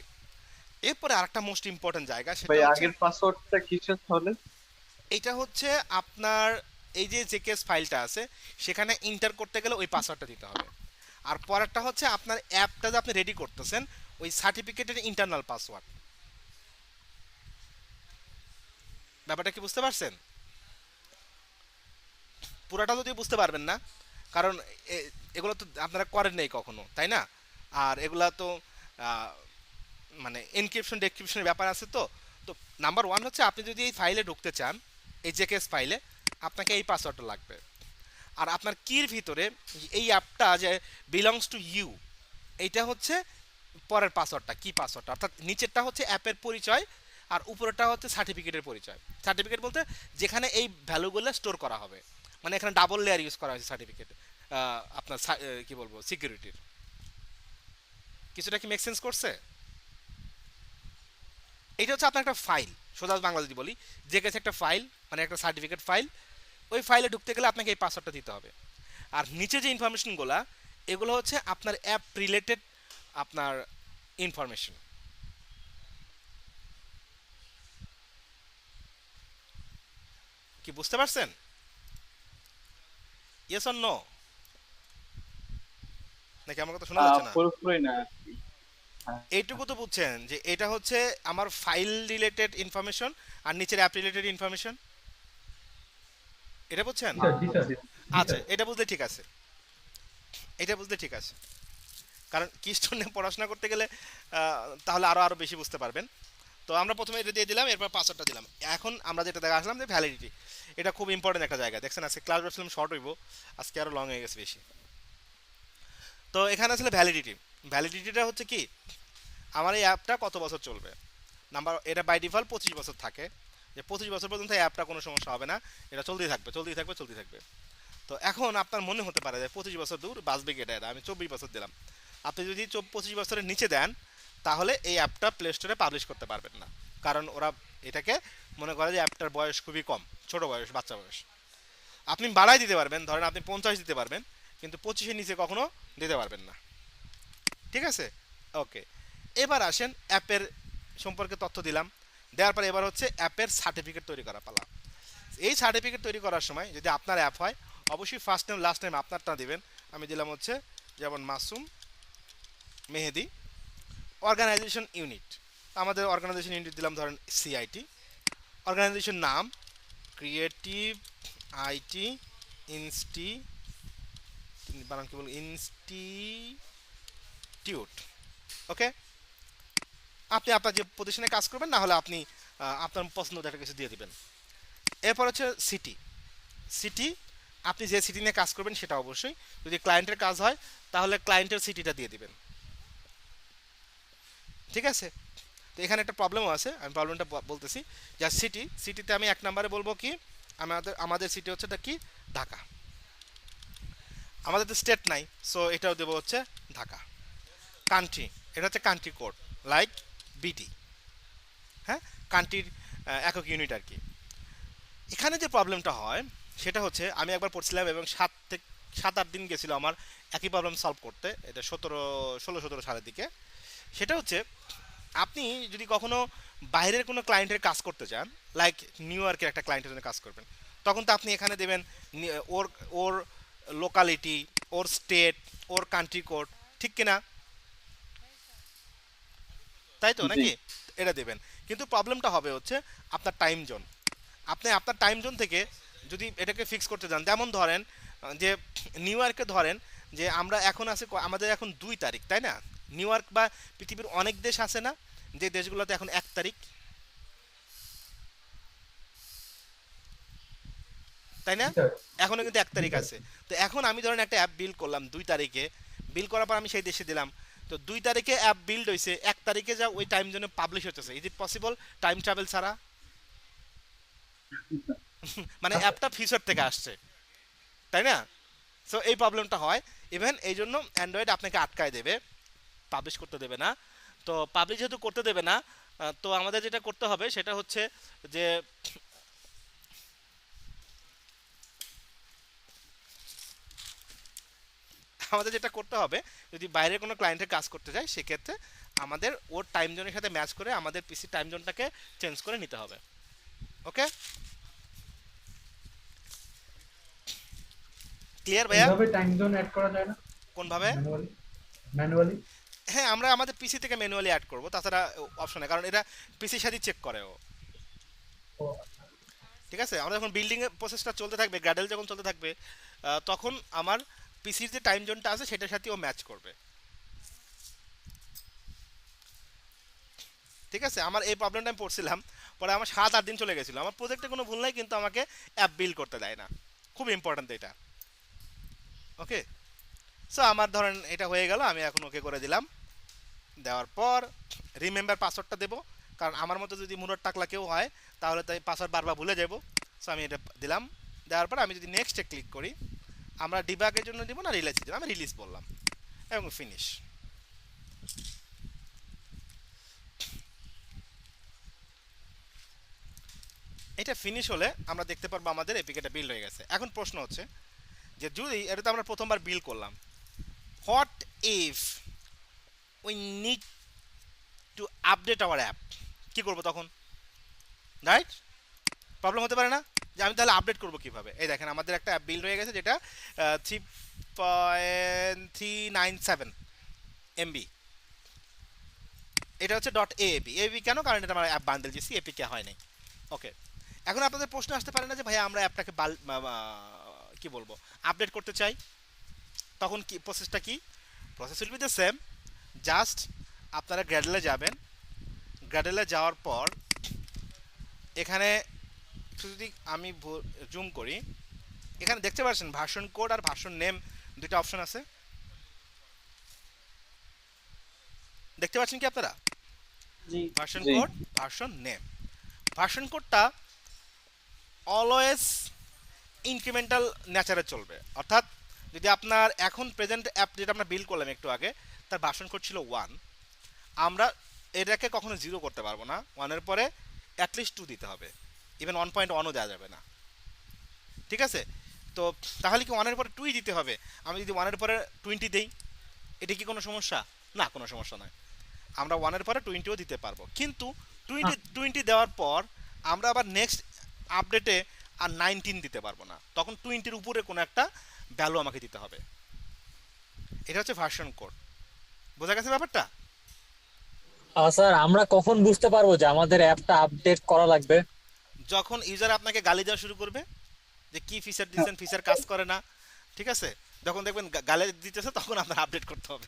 এরপরে আরেকটা মোস্ট ইম্পর্টেন্ট জায়গা, সেটা ভাই হচ্ছে আগের পাসওয়ার্ডটা কিসের তাহলে? এটা হচ্ছে আপনার এই যে জেকেএস ফাইলটা আছে সেখানে ইন্টার করতে গেলে ওই পাসওয়ার্ডটা দিতে হবে। আর পরেরটা হচ্ছে আপনার অ্যাপটা যে আপনি রেডি করতেছেন ওই সার্টিফিকেটের ইন্টারনাল পাসওয়ার্ড। ব্যাপারটা কি বুঝতে পারছেন? পুরাটা যদিও বুঝতে পারবেন না, কারণ এগুলো তো আপনারা করেন নাই কখনো, তাই না? আর এগুলা তো আহ, মানে এনক্রিপশন ডেসক্রিপশনের ব্যাপার আছে। তো তো নাম্বার 1 হচ্ছে আপনি যদি এই ফাইলে ঢুকতে চান, এই জেকেএস ফাইলে, আপনাকে এই পাসওয়ার্ডটা লাগবে। আর আপনার কির ভিতরে এই অ্যাপটা যে বিলংস টু ইউ, এইটা হচ্ছে পরের পাসওয়ার্ডটা, কি পাসওয়ার্ডটা, অর্থাৎ নিচেরটা হচ্ছে অ্যাপের পরিচয় আর উপরেরটা হচ্ছে সার্টিফিকেটের পরিচয়। সার্টিফিকেট বলতে যেখানে এই ভ্যালুগুলো স্টোর করা হবে, মানে এখানে ডাবল লেয়ার ইউজ করা হয়েছে সার্টিফিকেট, আপনার কি বলবো, সিকিউরিটির। কিছুটা কি মেক সেন্স করছে? এটা হচ্ছে আপনার একটা ফাইল, সোজা বাংলা যদি বলি, যে কাছে একটা ফাইল, মানে একটা সার্টিফিকেট ফাইল, ওই ফাইলে ঢুকতে গেলে আপনাকে এই পাসওয়ার্ডটা দিতে হবে। আর নিচে যে ইনফরমেশনগুলো, এগুলো হচ্ছে আপনার অ্যাপ রিলেটেড আপনার ইনফরমেশন। কি বুঝতে পারছেন? Yes or no? নাকি আমার কথা শোনা যাচ্ছে না? পুরোপুরি না আর কি। হ্যাঁ, এইটুকু তো বুঝছেন যে এটা হচ্ছে আমার ফাইল রিলেটেড ইনফরমেশন আর নিচের অ্যাপ রিলেটেড ইনফরমেশন, এটা বুঝছেন? জি স্যার, জি আচ্ছা, স্যার। এটা বুঝলে ঠিক আছে, এটা বুঝলে ঠিক আছে, কারণ কিস্টোন নিয়ে পড়াশোনা করতে গেলে তাহলে আরো বেশি বুঝতে পারবেন। তো আমরা প্রথমে এটা দিয়ে দিলাম, এরপর পাসওয়ার্ডটা দিলাম। এখন আমরা যেটা দেখা আসলাম যে ভ্যালিডিটি, এটা খুব ইম্পর্টেন্ট একটা জায়গা। দেখছেন আজকে ক্লাস ভাবছিলাম শর্ট হইব, আজকে আরো লং হয়ে গেছে বেশি। তো এখানে আসলে ভ্যালিডিটি, ভ্যালিডিটিটা হচ্ছে কি, আমার এই অ্যাপটা কত বছর চলবে। নাম্বার, এটা বাই ডিফল্ট 25 বছর থাকে, যে 25 বছর পর্যন্ত এই অ্যাপটা কোনো সমস্যা হবে না, এটা চলতেই থাকবে চলতেই থাকবে চলতেই থাকবে। তো এখন আপনার মনে হতে পারে যে 25 বছর দূর বাঁচবে কি, এটা আমি 24 বছর দিলাম। আপনি যদি 25 বছরের নিচে দেন তাহলে এই অ্যাপটা প্লে স্টোরে পাবলিশ করতে পারবেন না, কারণ ওরা এটাকে মনে করে যে অ্যাপটার বয়স খুবই কম, ছোট বয়স, বাচ্চা বয়স। আপনি বাড়াই দিতে পারবেন, ধরেন আপনি 50 দিতে পারবেন, কিন্তু 25-এর নিচে কখনো দিতে পারবেন না। ঠিক আছে, ওকে। এবার আসেন অ্যাপের সম্পর্কে তথ্য দিলাম, দেওয়ার পরে এবার হচ্ছে অ্যাপের সার্টিফিকেট তৈরি করা পালা। এই সার্টিফিকেট তৈরি করার সময় যদি আপনার অ্যাপ হয়, অবশ্যই ফার্স্ট নেম লাস্ট নেম আপনারটা দিবেন। আমি দিলাম হচ্ছে যেমন মাসুম মেহেদি। অর্গানাইজেশন ইউনিট, আমাদের অর্গানাইজেশন ইউনিট দিলাম ধরেন সিআইটি। অর্গানাইজেশন নাম ক্রিয়েটিভ আইটি ইনস্টি, বানান কি বল, ইনস্টিটিউট। ওকে, আপনি আপনার যে প্রতিষ্ঠানে কাজ করবেন, না হলে আপনি আপনার পছন্দ একটা কিছু দিয়ে দিবেন। এরপর হচ্ছে সিটি, সিটি আপনি যে সিটি নিয়ে কাজ করবেন সেটা অবশ্যই, যদি ক্লায়েন্টের কাজ হয় তাহলে ক্লায়েন্টের সিটিটা দিয়ে দিবেন। ঠিক আছে, তো এখানে একটা প্রবলেমও আছে, আমি প্রবলেমটা বলতেছি। যা সিটি, সিটিতে আমি 1 নম্বরে বলবো কি আমাদের আমাদের সিটি হচ্ছে কি ঢাকা, আমাদের তো স্টেট নাই, সো এটাও দেবো হচ্ছে ঢাকা। কান্ট্রি, এটা হচ্ছে কান্ট্রি কোড, লাইক বিটি, হ্যাঁ, কান্ট্রির একক ইউনিট আর কি। এখানে যে প্রবলেমটা হয় সেটা হচ্ছে, আমি একবার পড়ছিলাম এবং 7-8 দিন গেছিলো আমার একই প্রবলেম সলভ করতে, এটা 16-17 সালের দিকে। সেটা হচ্ছে, আপনি যদি কখনো বাইরের কোনো ক্লায়েন্টের কাজ করতে চান, লাইক নিউ ইয়র্কের একটা ক্লায়েন্টের জন্য কাজ করবেন, তখন তো আপনি এখানে দেবেন ওর ওর লোকালিটি, ওর স্টেট, ওর কান্ট্রি কোড, ঠিক কিনা? তাই তো জি নাকি? এটা দেবেন। কিন্তু প্রবলেমটা হবে হচ্ছে আপনার টাইম জোন। আপনি আপনার টাইম জোন থেকে যদি এটাকে ফিক্স করতে যান, যেমন ধরেন যে নিউ ইয়র্কে ধরেন যে আমরা এখন আছে আমাদের এখন 2 তারিখ, তাই না? নিউ ইয়র্ক বা পৃথিবীর অনেক দেশ আছে না, যে দেশগুলোতে এখন 1 তারিখ, তাই না? জি স্যার। এখনো কিন্তু 1 তারিখ জি স্যার। আছে। তো এখন আমি ধরেন একটা অ্যাপ বিল্ড করলাম 2 তারিখে, বিল করার পর আমি সেই দেশে দিলাম। তো 2 তারিখে অ্যাপ বিল্ড হয়েছে, 1 তারিখে যা ওই টাইম জোনে পাবলিশ হচ্ছে, is it possible time travel ছাড়া? মানে আচ্ছা। অ্যাপটা ফিউচার থেকে আসছে, তাই না? সো এই প্রবলেমটা হয়। ইভেন এই জন্য অ্যান্ড্রয়েড আপনাকে আটকায় দেবে, পাবলিশ করতে দেবে না। তো পাবলিশ যেহেতু করতে দেবে না, তো আমাদের যেটা করতে হবে সেটা হচ্ছে যে আমাদের যেটা করতে হবে, যদি বাইরের কোনো ক্লায়েন্টের কাজ করতে যায় সেক্ষেত্রে আমাদের ওর টাইম জোনের সাথে ম্যাচ করে আমাদের পিসি টাইম জোনটাকে চেঞ্জ করে নিতে হবে। ওকে, ক্লিয়ার ভাইয়া? এইভাবে টাইম জোন অ্যাড করা যায় না কোনভাবে? ম্যানুয়ালি? ম্যানুয়ালি? হ্যাঁ, আমরা আমাদের পিসি থেকে ম্যানুয়ালি অ্যাড করবো, তাছাড়া অপশনে, কারণ এটা পিসির সাথে চেক করে ও। ও ঠিক আছে, আমাদের যখন বিল্ডিং এর প্রসেসটা চলতে থাকবে, গ্র্যাডেল যখন চলতে থাকবে, তখন আমার পিসির যে টাইম জোনটা আছে সেটার সাথে ও ম্যাচ করবে। ঠিক আছে, আমার এই প্রবলেমটা আমি পড়ছিলাম, পরে আমার 7-8 দিন চলে গেছিলো, আমার প্রজেক্টে কোনো ভুল নাই কিন্তু আমাকে অ্যাপ বিল্ড করতে দেয় না। খুব ইম্পর্ট্যান্ট এটা। ওকে, সো আমার ধরেন এটা হয়ে গেল, আমি এখন ওকে করে দিলাম। দেওয়ার পর রিমেম্বার পাসওয়ার্ডটা দেবো, কারণ আমার মতো যদি মুরট টাকলা কেউ হয় তাহলে তাই পাসওয়ার্ড বারবার ভুলে যাব। সো আমি এটা দিলাম। দেওয়ার পর আমি যদি নেক্সটে ক্লিক করি, আমরা ডিবাগের জন্য দিব না রিলিজ দিব, আমি রিলিজ বললাম এবং ফিনিশ। এটা ফিনিশ হলে আমরা দেখতে পারবো আমাদের এপিকেটা বিল্ড হয়ে গেছে। এখন প্রশ্ন হচ্ছে যে যদি এটা তো আমরা প্রথমবার বিল্ড করলাম, what if we need to update hour app, কি করবো তখন? রাইট, প্রবলেম হতে পারে না? যে আমি তাহলে আপডেট করবো কিভাবে? এই দেখেন আমাদের একটা অ্যাপ বিল্ড হয়ে গেছে, যেটা 3.397 MB। এটা হচ্ছে .aap। এপি কেন? কারণ এটা আমার অ্যাপ বান্ডেল দিয়েছি, এপিকে হয় নাই। ওকে, এখন আপনাদের প্রশ্ন আসতে পারে না যে ভাইয়া আমরা অ্যাপটাকে কি বলবো, আপডেট করতে চাই, তখন কি প্রসেসটা? কি process will be the same, just আপনারা গ্র্যাডেলে যাবেন। গ্র্যাডেলে যাওয়ার পর এখানে একটু যদি আমি জুম করি, এখানে দেখতে পাচ্ছেন ভার্সন কোড আর ভার্সন নেম দুইটা অপশন আছে, দেখতে পাচ্ছেন কি আপনারা? জি ভার্সন জি কোড, ভার্সন নেম। ভার্সন কোডটা অলওয়েজ ইনক্রিমেন্টাল ন্যাচারে চলবে, অর্থাৎ যদি আপনার এখন প্রেজেন্ট অ্যাপ যেটা আমরা বিল্ড করলাম একটু আগে, তার ভার্সন কোড ছিল 1, আমরা এটাকে কখনো 0 করতে পারবো না। 1-এর পরে অ্যাটলিস্ট 2 দিতে হবে, ইভেন 1.1ও দেওয়া যাবে না। ঠিক আছে, তো তাহলে কি 1-এর পরে 2ই দিতে হবে? আমি যদি 1-এর পরে 20 দেই, এটা কি কোনো সমস্যা? না, কোনো সমস্যা নয়। আমরা 1-এর পরে 20ও দিতে পারবো, কিন্তু 20 দেওয়ার পর আমরা আবার নেক্সট আপডেটে আর 19 দিতে পারবো না, তখন 20-এর উপরে কোনো একটা ভ্যালু আমাকে দিতে হবে। এটা হচ্ছে ভার্সন কোড। বোঝা গেছে ব্যাপারটা? স্যার আমরা কখন বুঝতে পারবো যে আমাদের অ্যাপটা আপডেট করা লাগবে? যখন ইউজার আপনাকে গালি দেওয়া শুরু করবে যে কি ফিচার দিচ্ছেন, ফিচার কাজ করে না, ঠিক আছে, যখন দেখবেন গালি দিতেছে তখন আপনার আপডেট করতে হবে।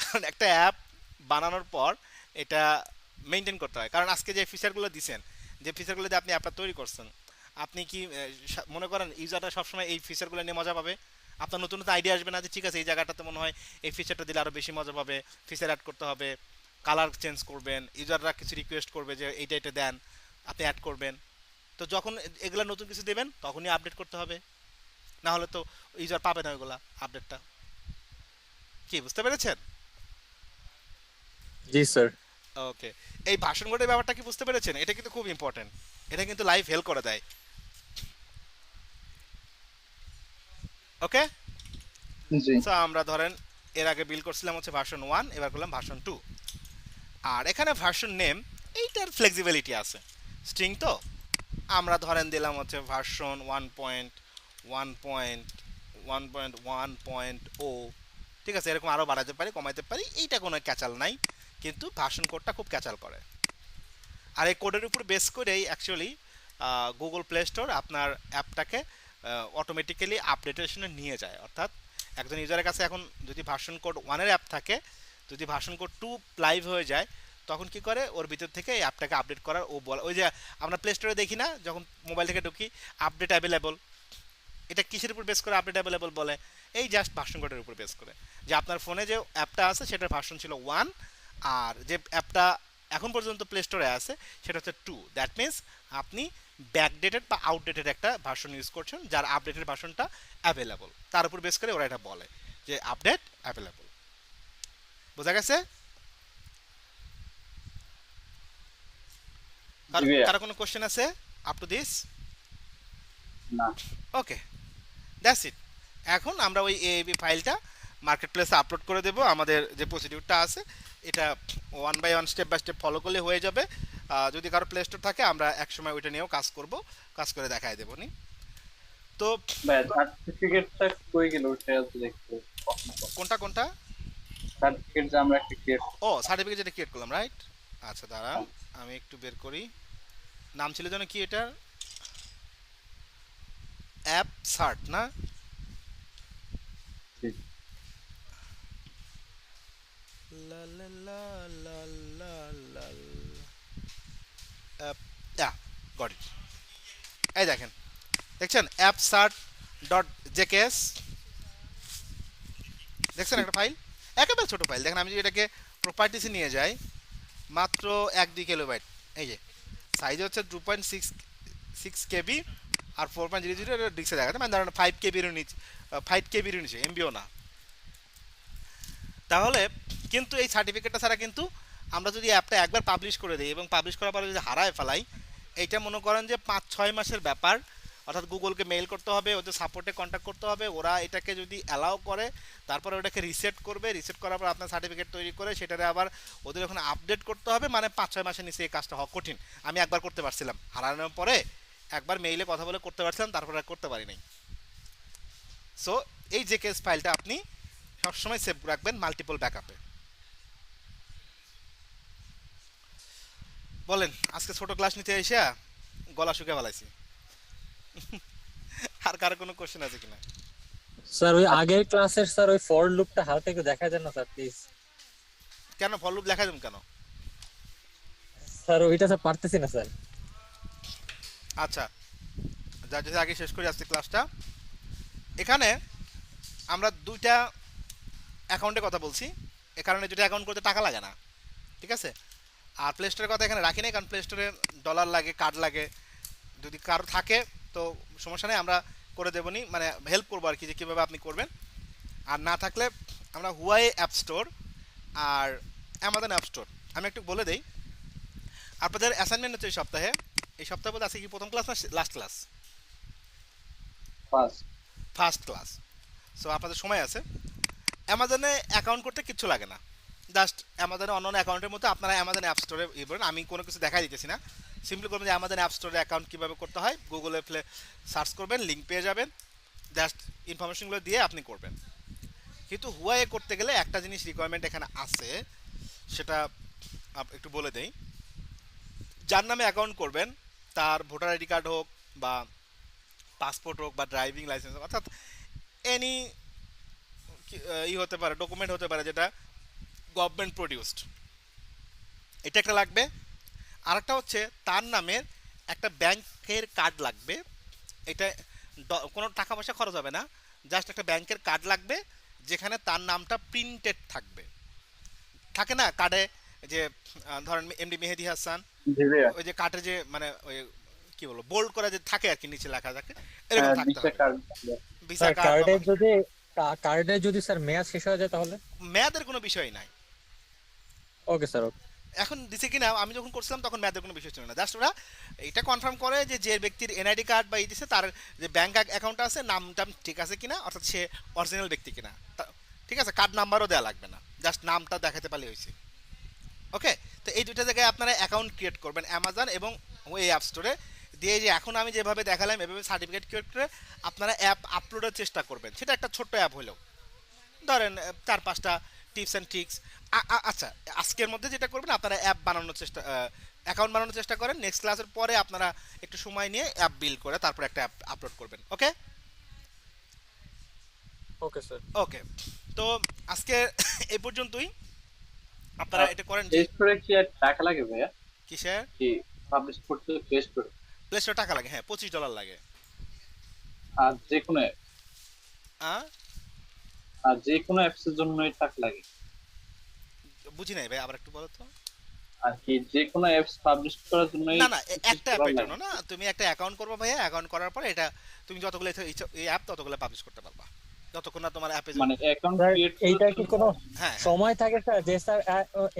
কারণ একটা অ্যাপ বানানোর পর এটা মেনটেন করতে হয়, কারণ আজকে যে ফিচারগুলো দিচ্ছেন, যে ফিচারগুলো দিয়ে আপনি অ্যাপটা তৈরি করছেন, আপনি কি মনে করেন ইউজাররা সবসময় এই ফিচারগুলো নিয়ে মজা পাবে? আপনার নতুন নতুন আইডিয়া আসবে না যে ঠিক আছে এই জায়গাটাতে মনে হয় এই ফিচারটা দিলে আরও বেশি মজা পাবে, ফিচার অ্যাড করতে হবে, কালার চেঞ্জ করবেন, ইউজাররা কিছু রিকোয়েস্ট করবে যে এইটা এটা দেন, আপনি অ্যাড করবেন। তো যখন এগুলা নতুন কিছু দেবেন তখনই আপডেট করতে হবে, না হলে তো ইউজার পাবে না ওইগুলা আপডেটটা। কি বুঝতে পেরেছেন? জি স্যার। ওকে, এই ভাষণ কোডের ব্যাপারটা কি বুঝতে পেরেছেন? এটা কিন্তু খুব ইম্পর্টেন্ট, এটা কিন্তু লাইফ হেল্প করে দেয়। ওকে, জি সো আমরা ধরেন এর আগে বিল করছিলাম হচ্ছে ভার্সন 1, এবার করলাম ভার্সন 2। আর এখানে ভার্সন নেম এইটার ফ্লেক্সিবিলিটি আছে, স্ট্রিং তো আমরা ধরেন দিলাম হচ্ছে ভার্সন 1.1.1.1.0, ঠিক আছে, এরকম আরও বাড়াতে পারি কমাইতে পারি, এইটা কোনো ক্যাচাল নাই, কিন্তু ভার্সন কোডটা খুব ক্যাচাল করে। আর এই কোডের উপর বেস করেই অ্যাকচুয়ালি গুগল প্লে স্টোর আপনার অ্যাপটাকে অটোমেটিক্যালি আপডেটেশনে নিয়ে যায়। অর্থাৎ একজন ইউজারের কাছে এখন যদি ভার্সন কোড 1-এর অ্যাপ থাকে, যদি ভার্সন কোড 2 লাইভ হয়ে যায়, তখন কি করে ওর ভিতর থেকে এই অ্যাপটাকে আপডেট করার ও বলে, ওই যে আমরা প্লে স্টোরে দেখি না যখন মোবাইল থেকে ঢুকি আপডেট অ্যাভেলেবল, এটা কিসের উপর বেস করে আপডেট অ্যাভেলেবল বলে? এই জাস্ট ভার্সন কোডের উপর বেস করে, যে আপনার ফোনে যে অ্যাপটা আছে সেটার ভার্সন ছিল 1, আর যে অ্যাপটা এখন পর্যন্ত প্লে স্টোরে আছে সেটা হচ্ছে 2। দ্যাট মিনস আপনি ব্যাকডেটেড বা আউটডেটেড একটা ভার্সন ইউজ করছেন, যার আপডেটেড ভার্সনটা অ্যাভেলেবল, তার উপর বেস করে ওরা এটা বলে যে আপডেট অ্যাভেলেবল। বোঝা গেছে? জি ভাইয়া। কারো কোনো কোশ্চেন আছে আপ টু দিস? না ওকে, দ্যাটস ইট। এখন আমরা ওই এএবি ফাইলটা মার্কেট প্লেসে আপলোড করে দেবো। আমাদের যে প্রসিডিউরটা আছে এটা 1 by 1 step by step follow করলে হয়ে যাবে। যদি কারো প্লে স্টোর থাকে আমরা একসময় ওইটা নিয়েও কাজ করব, কাজ করে দেখাই দেবো নি। তো ভাইয়া, সার্টিফিকেটটা কই গেল ওটা তো দেখতে। কোনটা কোনটা? সার্টিফিকেট যে আমরা একটা ক্রিয়েট। ও, সার্টিফিকেট যেটা ক্রিয়েট করলাম, রাইট? আচ্ছা দাঁড়ান, আমি একটু বের করি। নাম ছিল যেন কি এটার? অ্যাপ সার্ট না? লা লা লা লা লা লা গট ইট। এই দেখেন, দেখছেন অ্যাপ সার্ট ডট জেকেএস, দেখছেন একটা ফাইল, একেবারে ছোট ফাইল। দেখেন আমি যদি এটাকে প্রপার্টিসে নিয়ে যাই, মাত্র 1-2 কিলোবাইট। এই যে সাইজ হচ্ছে 2.6 কেবি আর 4.00 ডিক্সে দেখাতে, মানে ধরেন 5 কেবির নিচে, 5 কেবির নিচে, এমবিও না। তাহলে কিন্তু এই সার্টিফিকেটটা ছাড়া কিন্তু আমরা যদি অ্যাপটা একবার পাবলিশ করে দিই এবং পাবলিশ করার পরে যদি হারায় ফেলাই, এইটা মনে করেন যে 5-6 মাসের ব্যাপার। অর্থাৎ গুগলকে মেইল করতে হবে, ওদের সাপোর্টে কন্ট্যাক্ট করতে হবে, ওরা এটাকে যদি অ্যালাউ করে তারপরে ওটাকে রিসেট করবে, রিসেট করার পর আপনার সার্টিফিকেট তৈরি করে সেটারে আবার ওদের ওখানে আপডেট করতে হবে। মানে 5-6 মাসের নিচে এই কাজটা হওয়া কঠিন। আমি একবার করতে পারছিলাম, হারানোর পরে একবার মেইলে কথা বলে করতে পারছিলাম, তারপরে আর করতে পারি নাই। সো এই যে কেস ফাইলটা আপনি সবসময় সেভ রাখবেন মাল্টিপল ব্যাকআপে। বলেন, আজকে ছোট ক্লাস নিতে এসে গলা শুকে ফেলাইছি। আর কারো কোনো কোশ্চেন আছে কিনা? স্যার ওই আগের ক্লাসের স্যার ওই ফর লুপটা হালকা একটু দেখা যায় না স্যার প্লিজ? কেন ফর লুপ লেখা দেন কেন? স্যার ওইটা স্যার পারতেছি না স্যার। আচ্ছা, যা যদি আগে শেষ করি আজকে ক্লাসটা। এখানে আমরা 2টা অ্যাকাউন্টের কথা বলছি, এ কারণে 2টা অ্যাকাউন্ট করতে টাকা লাগে না, ঠিক আছে? আর প্লে স্টোরের কথা এখানে রাখি নাই, কারণ প্লে স্টোরে ডলার লাগে, কার্ড লাগে। যদি কারো থাকে তো সমস্যা নেই, আমরা করে দেবো নি, মানে হেল্প করবো আর কি, যে কীভাবে আপনি করবেন। আর না থাকলে আমরা হুয়াই অ্যাপ স্টোর আর অ্যামাজন অ্যাপ স্টোর, আমি একটু বলে দেই। আপনাদের অ্যাসাইনমেন্ট হচ্ছে এই সপ্তাহে বলতে আছে কি প্রথম ক্লাস না last class? First class. So আপনাদের সময় আছে। অ্যামাজনে অ্যাকাউন্ট করতে কিচ্ছু লাগে না, জাস্ট অ্যামাজনে অন্য অ্যাকাউন্টের মতো আপনারা অ্যামাজন অ্যাপ স্টোরে ইয়ে করেন। আমি কোনো কিছু দেখাই দিতেছি না, সিম্পলি করবেন যে অ্যামাজন অ্যাপ স্টোরে অ্যাকাউন্ট কীভাবে করতে হয় গুগলে সার্চ করবেন, লিঙ্ক পেয়ে যাবেন, জাস্ট ইনফরমেশনগুলো দিয়ে আপনি করবেন। কিন্তু হুয়ায়ে করতে গেলে একটা জিনিস রিকোয়ারমেন্ট এখানে আছে, সেটা একটু বলে দেই। যার নামে অ্যাকাউন্ট করবেন তার ভোটার আইডি কার্ড হোক বা পাসপোর্ট হোক বা ড্রাইভিং লাইসেন্স হোক, অর্থাৎ এনি হতে পারে, ডকুমেন্ট হতে পারে যেটা গভর্নমেন্ট প্রডিউসড, এটা একটা লাগবে। আরেকটা হচ্ছে তার নামের একটা ব্যাংকের কার্ড লাগবে। এটা কোনো টাকা পয়সা খরচ হবে না, জাস্ট একটা ব্যাংকের কার্ড লাগবে যেখানে তার নামটা প্রিন্টেড থাকবে। থাকে না কার্ডে যে ধরেন এমডি মেহেদী হাসান, জি ভাইয়া। ওই যে কার্ডে যে মানে ওই কি বলবো বোল্ড করা যে থাকে আর কি, নিচে লেখা থাকে, এরকম থাকতে দিশা হবে। কার্ড। ভিসা স্যার কার্ড বা কার্ডের যদি স্যার মেয়াদ শেষ হয়ে যায় তাহলে? মেয়াদের কোনো বিষয় নাই। ওকে স্যার, ওকে। এখন দিছে কিনা, আমি যখন করছিলাম তখন মেয়াদের কোনো বিষয় ছিল না, জাস্ট ওরা এটা কনফার্ম করে যে যে ব্যক্তির এনআইডি কার্ড বা দিছে তার যে ব্যাংক অ্যাকাউন্ট আছে নামটা ঠিক আছে কিনা, অর্থাৎ সে অরিজিনাল ব্যক্তি কিনা। ঠিক আছে, কার্ড নাম্বারও দেওয়া লাগবে না, জাস্ট নামটা দেখাতে পারলে হয়েছে। ওকে, তো এই দুইটা জায়গায় আপনারা অ্যাকাউন্ট ক্রিয়েট করবেন অ্যামাজন এবং ওই অ্যাপ স্টোরে দিয়ে, যে এখন আমি যেভাবে দেখালাম এভাবে সার্টিফিকেট ক্রিয়েট করে আপনারা অ্যাপ আপলোডের চেষ্টা করবেন। সেটা একটা ছোট্ট অ্যাপ হলেও, ধরেন 4-5টা টিপস অ্যান্ড ট্রিক্স। আচ্ছা, আজকের মধ্যে যেটা করবেন আপনারা অ্যাপ বানানোর চেষ্টা, অ্যাকাউন্ট বানানোর চেষ্টা করেন। নেক্সট ক্লাসের পরে আপনারা একটু সময় নিয়ে অ্যাপ বিল্ড করে তারপর একটা অ্যাপ আপলোড করবেন। ওকে ওকে স্যার। ওকে, তো আজকে এই পর্যন্তই। আপনারা এটা করেন যে প্লে স্টোরে কি আর টাকা লাগে ভাইয়া? কিসের কি পাবলিশ করতে প্লে স্টোরে? প্লে স্টোরে টাকা লাগে, হ্যাঁ $25 লাগে। আর যে কোনো আহ, আর যে কোনো অ্যাপস এর জন্যই টাকা লাগে? বুঝি নাই ভাই, আবার একটু বলো তো। আর কি যে কোনো অ্যাপস পাবলিশ করার জন্যই না না, একটা $25 অ্যাপের লাগে? জন্য না, তুমি একটা অ্যাকাউন্ট করবে ভাইয়া, অ্যাকাউন্ট করার পরে এটা তুমি যতগুলো এই অ্যাপ ততগুলো পাবলিশ করতে পারবা, যতক্ষণ না তোমার অ্যাপে মানে অ্যাকাউন্ট স্যার ক্রিয়েট এইটা কি কোনো হ্যাঁ। সময় থাকে স্যার, যে স্যার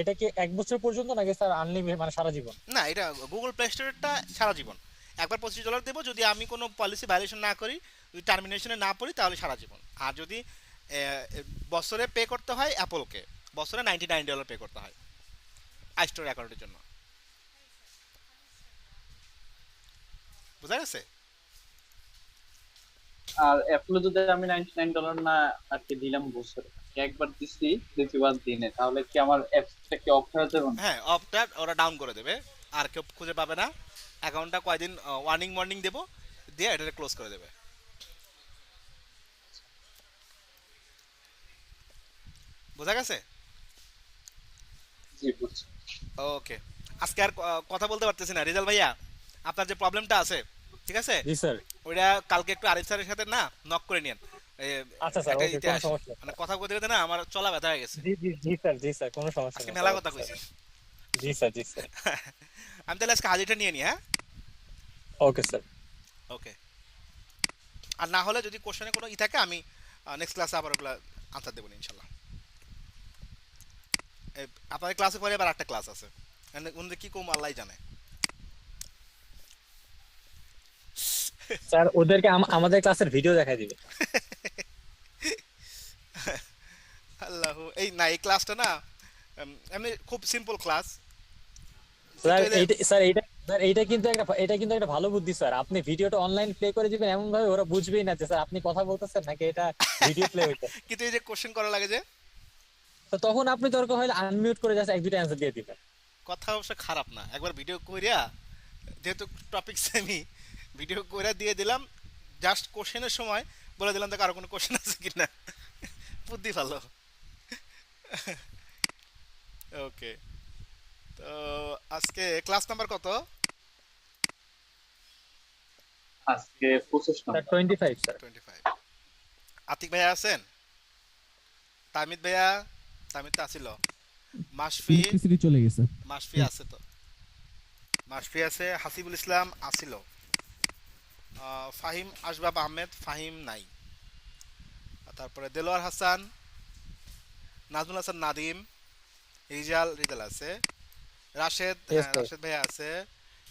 এটা কি 1 বছর পর্যন্ত নাকি স্যার আনলিমিটেড মানে সারা জীবন? না, এটা গুগল প্লে স্টোরটা সারা জীবন। একবার $25 দেবো, যদি আমি কোনো পলিসি ভায়োলেশন না করি, যদি টার্মিনেশনে না পড়ি, তাহলে সারা জীবন। আর যদি বছরে পে করতে হয় অ্যাপলকে, বছরে $99 পে করতে হয় আইস্টোর অ্যাকাউন্টের জন্য। বুঝা গেছে? আর অ্যাপলে যদি আমি $99 না আর কি দিলাম বছরে, একবার দিছি দ্বিতীয়বার দিনে, তাহলে কি আমার অ্যাপসটা কি অফ হয়ে যাবে না? হ্যাঁ, অফটা ওরা ডাউন করে দেবে, আর কেউ খুঁজে পাবে না। অ্যাকাউন্টটা কয়দিন ওয়ার্নিং দেবো, দিয়ে এটা ক্লোজ করে দেবে। বোঝা গেছে? জি বুঝছি। ওকে, আজকে আর কথা বলতে পারতেছি না রেজাল ভাইয়া, আপনার যে প্রবলেমটা আছে, ঠিক আছে, জি স্যার। ওইটা কালকে একটু আরিফ স্যারের সাথে না নক করে নিন। আচ্ছা স্যার, একটা ওকে, কোনো ইতিহাস, সমস্যা নেই। মানে কথা বলতে বলতে না আমার চলা ব্যথা হয়ে গেছে, জি জি জি স্যার, জি স্যার, কোনো সমস্যা আজকে নেই মেলা স্যার, কথা ওকে কইছি। স্যার। জি স্যার, জি স্যার। আমি তাহলে আজকে হাজিরটা নিয়ে নিই, হ্যাঁ? Okay sir. ওকে, আর না হলে যদি কোশ্চেনে কোনো থাকে আমি নেক্সট ক্লাসে আবার ওগুলো আনসার দেবো ইনশাল্লাহ। আপনাদের ক্লাসে পরে আবার একটা ক্লাস আছে, ওদের কি কম আল্লাহ জানে। স্যার ওদেরকে আমাদের ক্লাসের ভিডিও দেখাই দিবে। আল্লাহ, এই না এই ক্লাসটা না এমনি খুব সিম্পল ক্লাস। স্যার এইটা কিন্তু একটা ভালো বুদ্ধি স্যার। আপনি ভিডিওটা অনলাইন প্লে করে দিবেন, এমন ভাবে ওরা বুঝবেই না যে স্যার আপনি কথা বলতেছেন নাকি এটা ভিডিও প্লে হইছে। কিন্তু এই যে কোশ্চেন করা লাগে যে, তো তখন আপনি দরকার হলে আনমিউট করে জাস্ট 1-2টা অ্যান্সার দিয়ে দিবেন। কথা অবশ্য খারাপ না, একবার ভিডিও কইরা, যেহেতু টপিক সেমি, ভিডিও কইরা দিয়ে দিলাম, জাস্ট কোশ্চেনের সময় বলে দিলাম দেখো আরো কোনো কোশ্চেন আছে কিনা। বুদ্ধি ভালো। ওকে, তো আজকে ক্লাস নাম্বার কত? আজকে 25 স্যার নম্বর। 25 স্যার। 25। আতিক ভাইয়া আছেন? তামিদ ভাইয়া, তামিদ তো আসিল। মাশফি, ইলেকট্রিসিটি চলে গেছে। মাশফি আছে তো, মাশফি আছে, হাসিবুল ইসলাম আসিল, ফাহিম আশবাব আহমেদ ফাহিম নাই, তারপরে দেলোয়ার হাসান, নাজমুল হাসান নাদিম, রিজাল আছে, রাশেদ, Yes, হ্যাঁ sir. রাশেদ ভাইয়া আছে,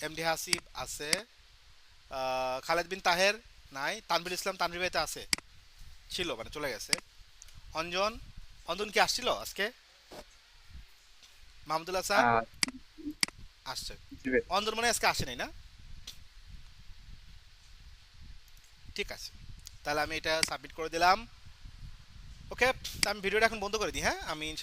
এমডি হাসিব আছে, খালেদ বিন তাহের নাই, তানভীর ইসলাম তানভীর ভাই তো আছে, ছিল মানে চলে গেছে, অঞ্জন কি আসছিল আজকে? মাহমুদুল হাসান আর আসছে, জি ভাই। অঞ্জন মানে আজকে আসে নাই না? ঠিক আছে, তাহলে আমি এটা সাবমিট করে দিলাম। ওকে, আমি ভিডিওটা এখন বন্ধ করে দিই, হ্যাঁ আমি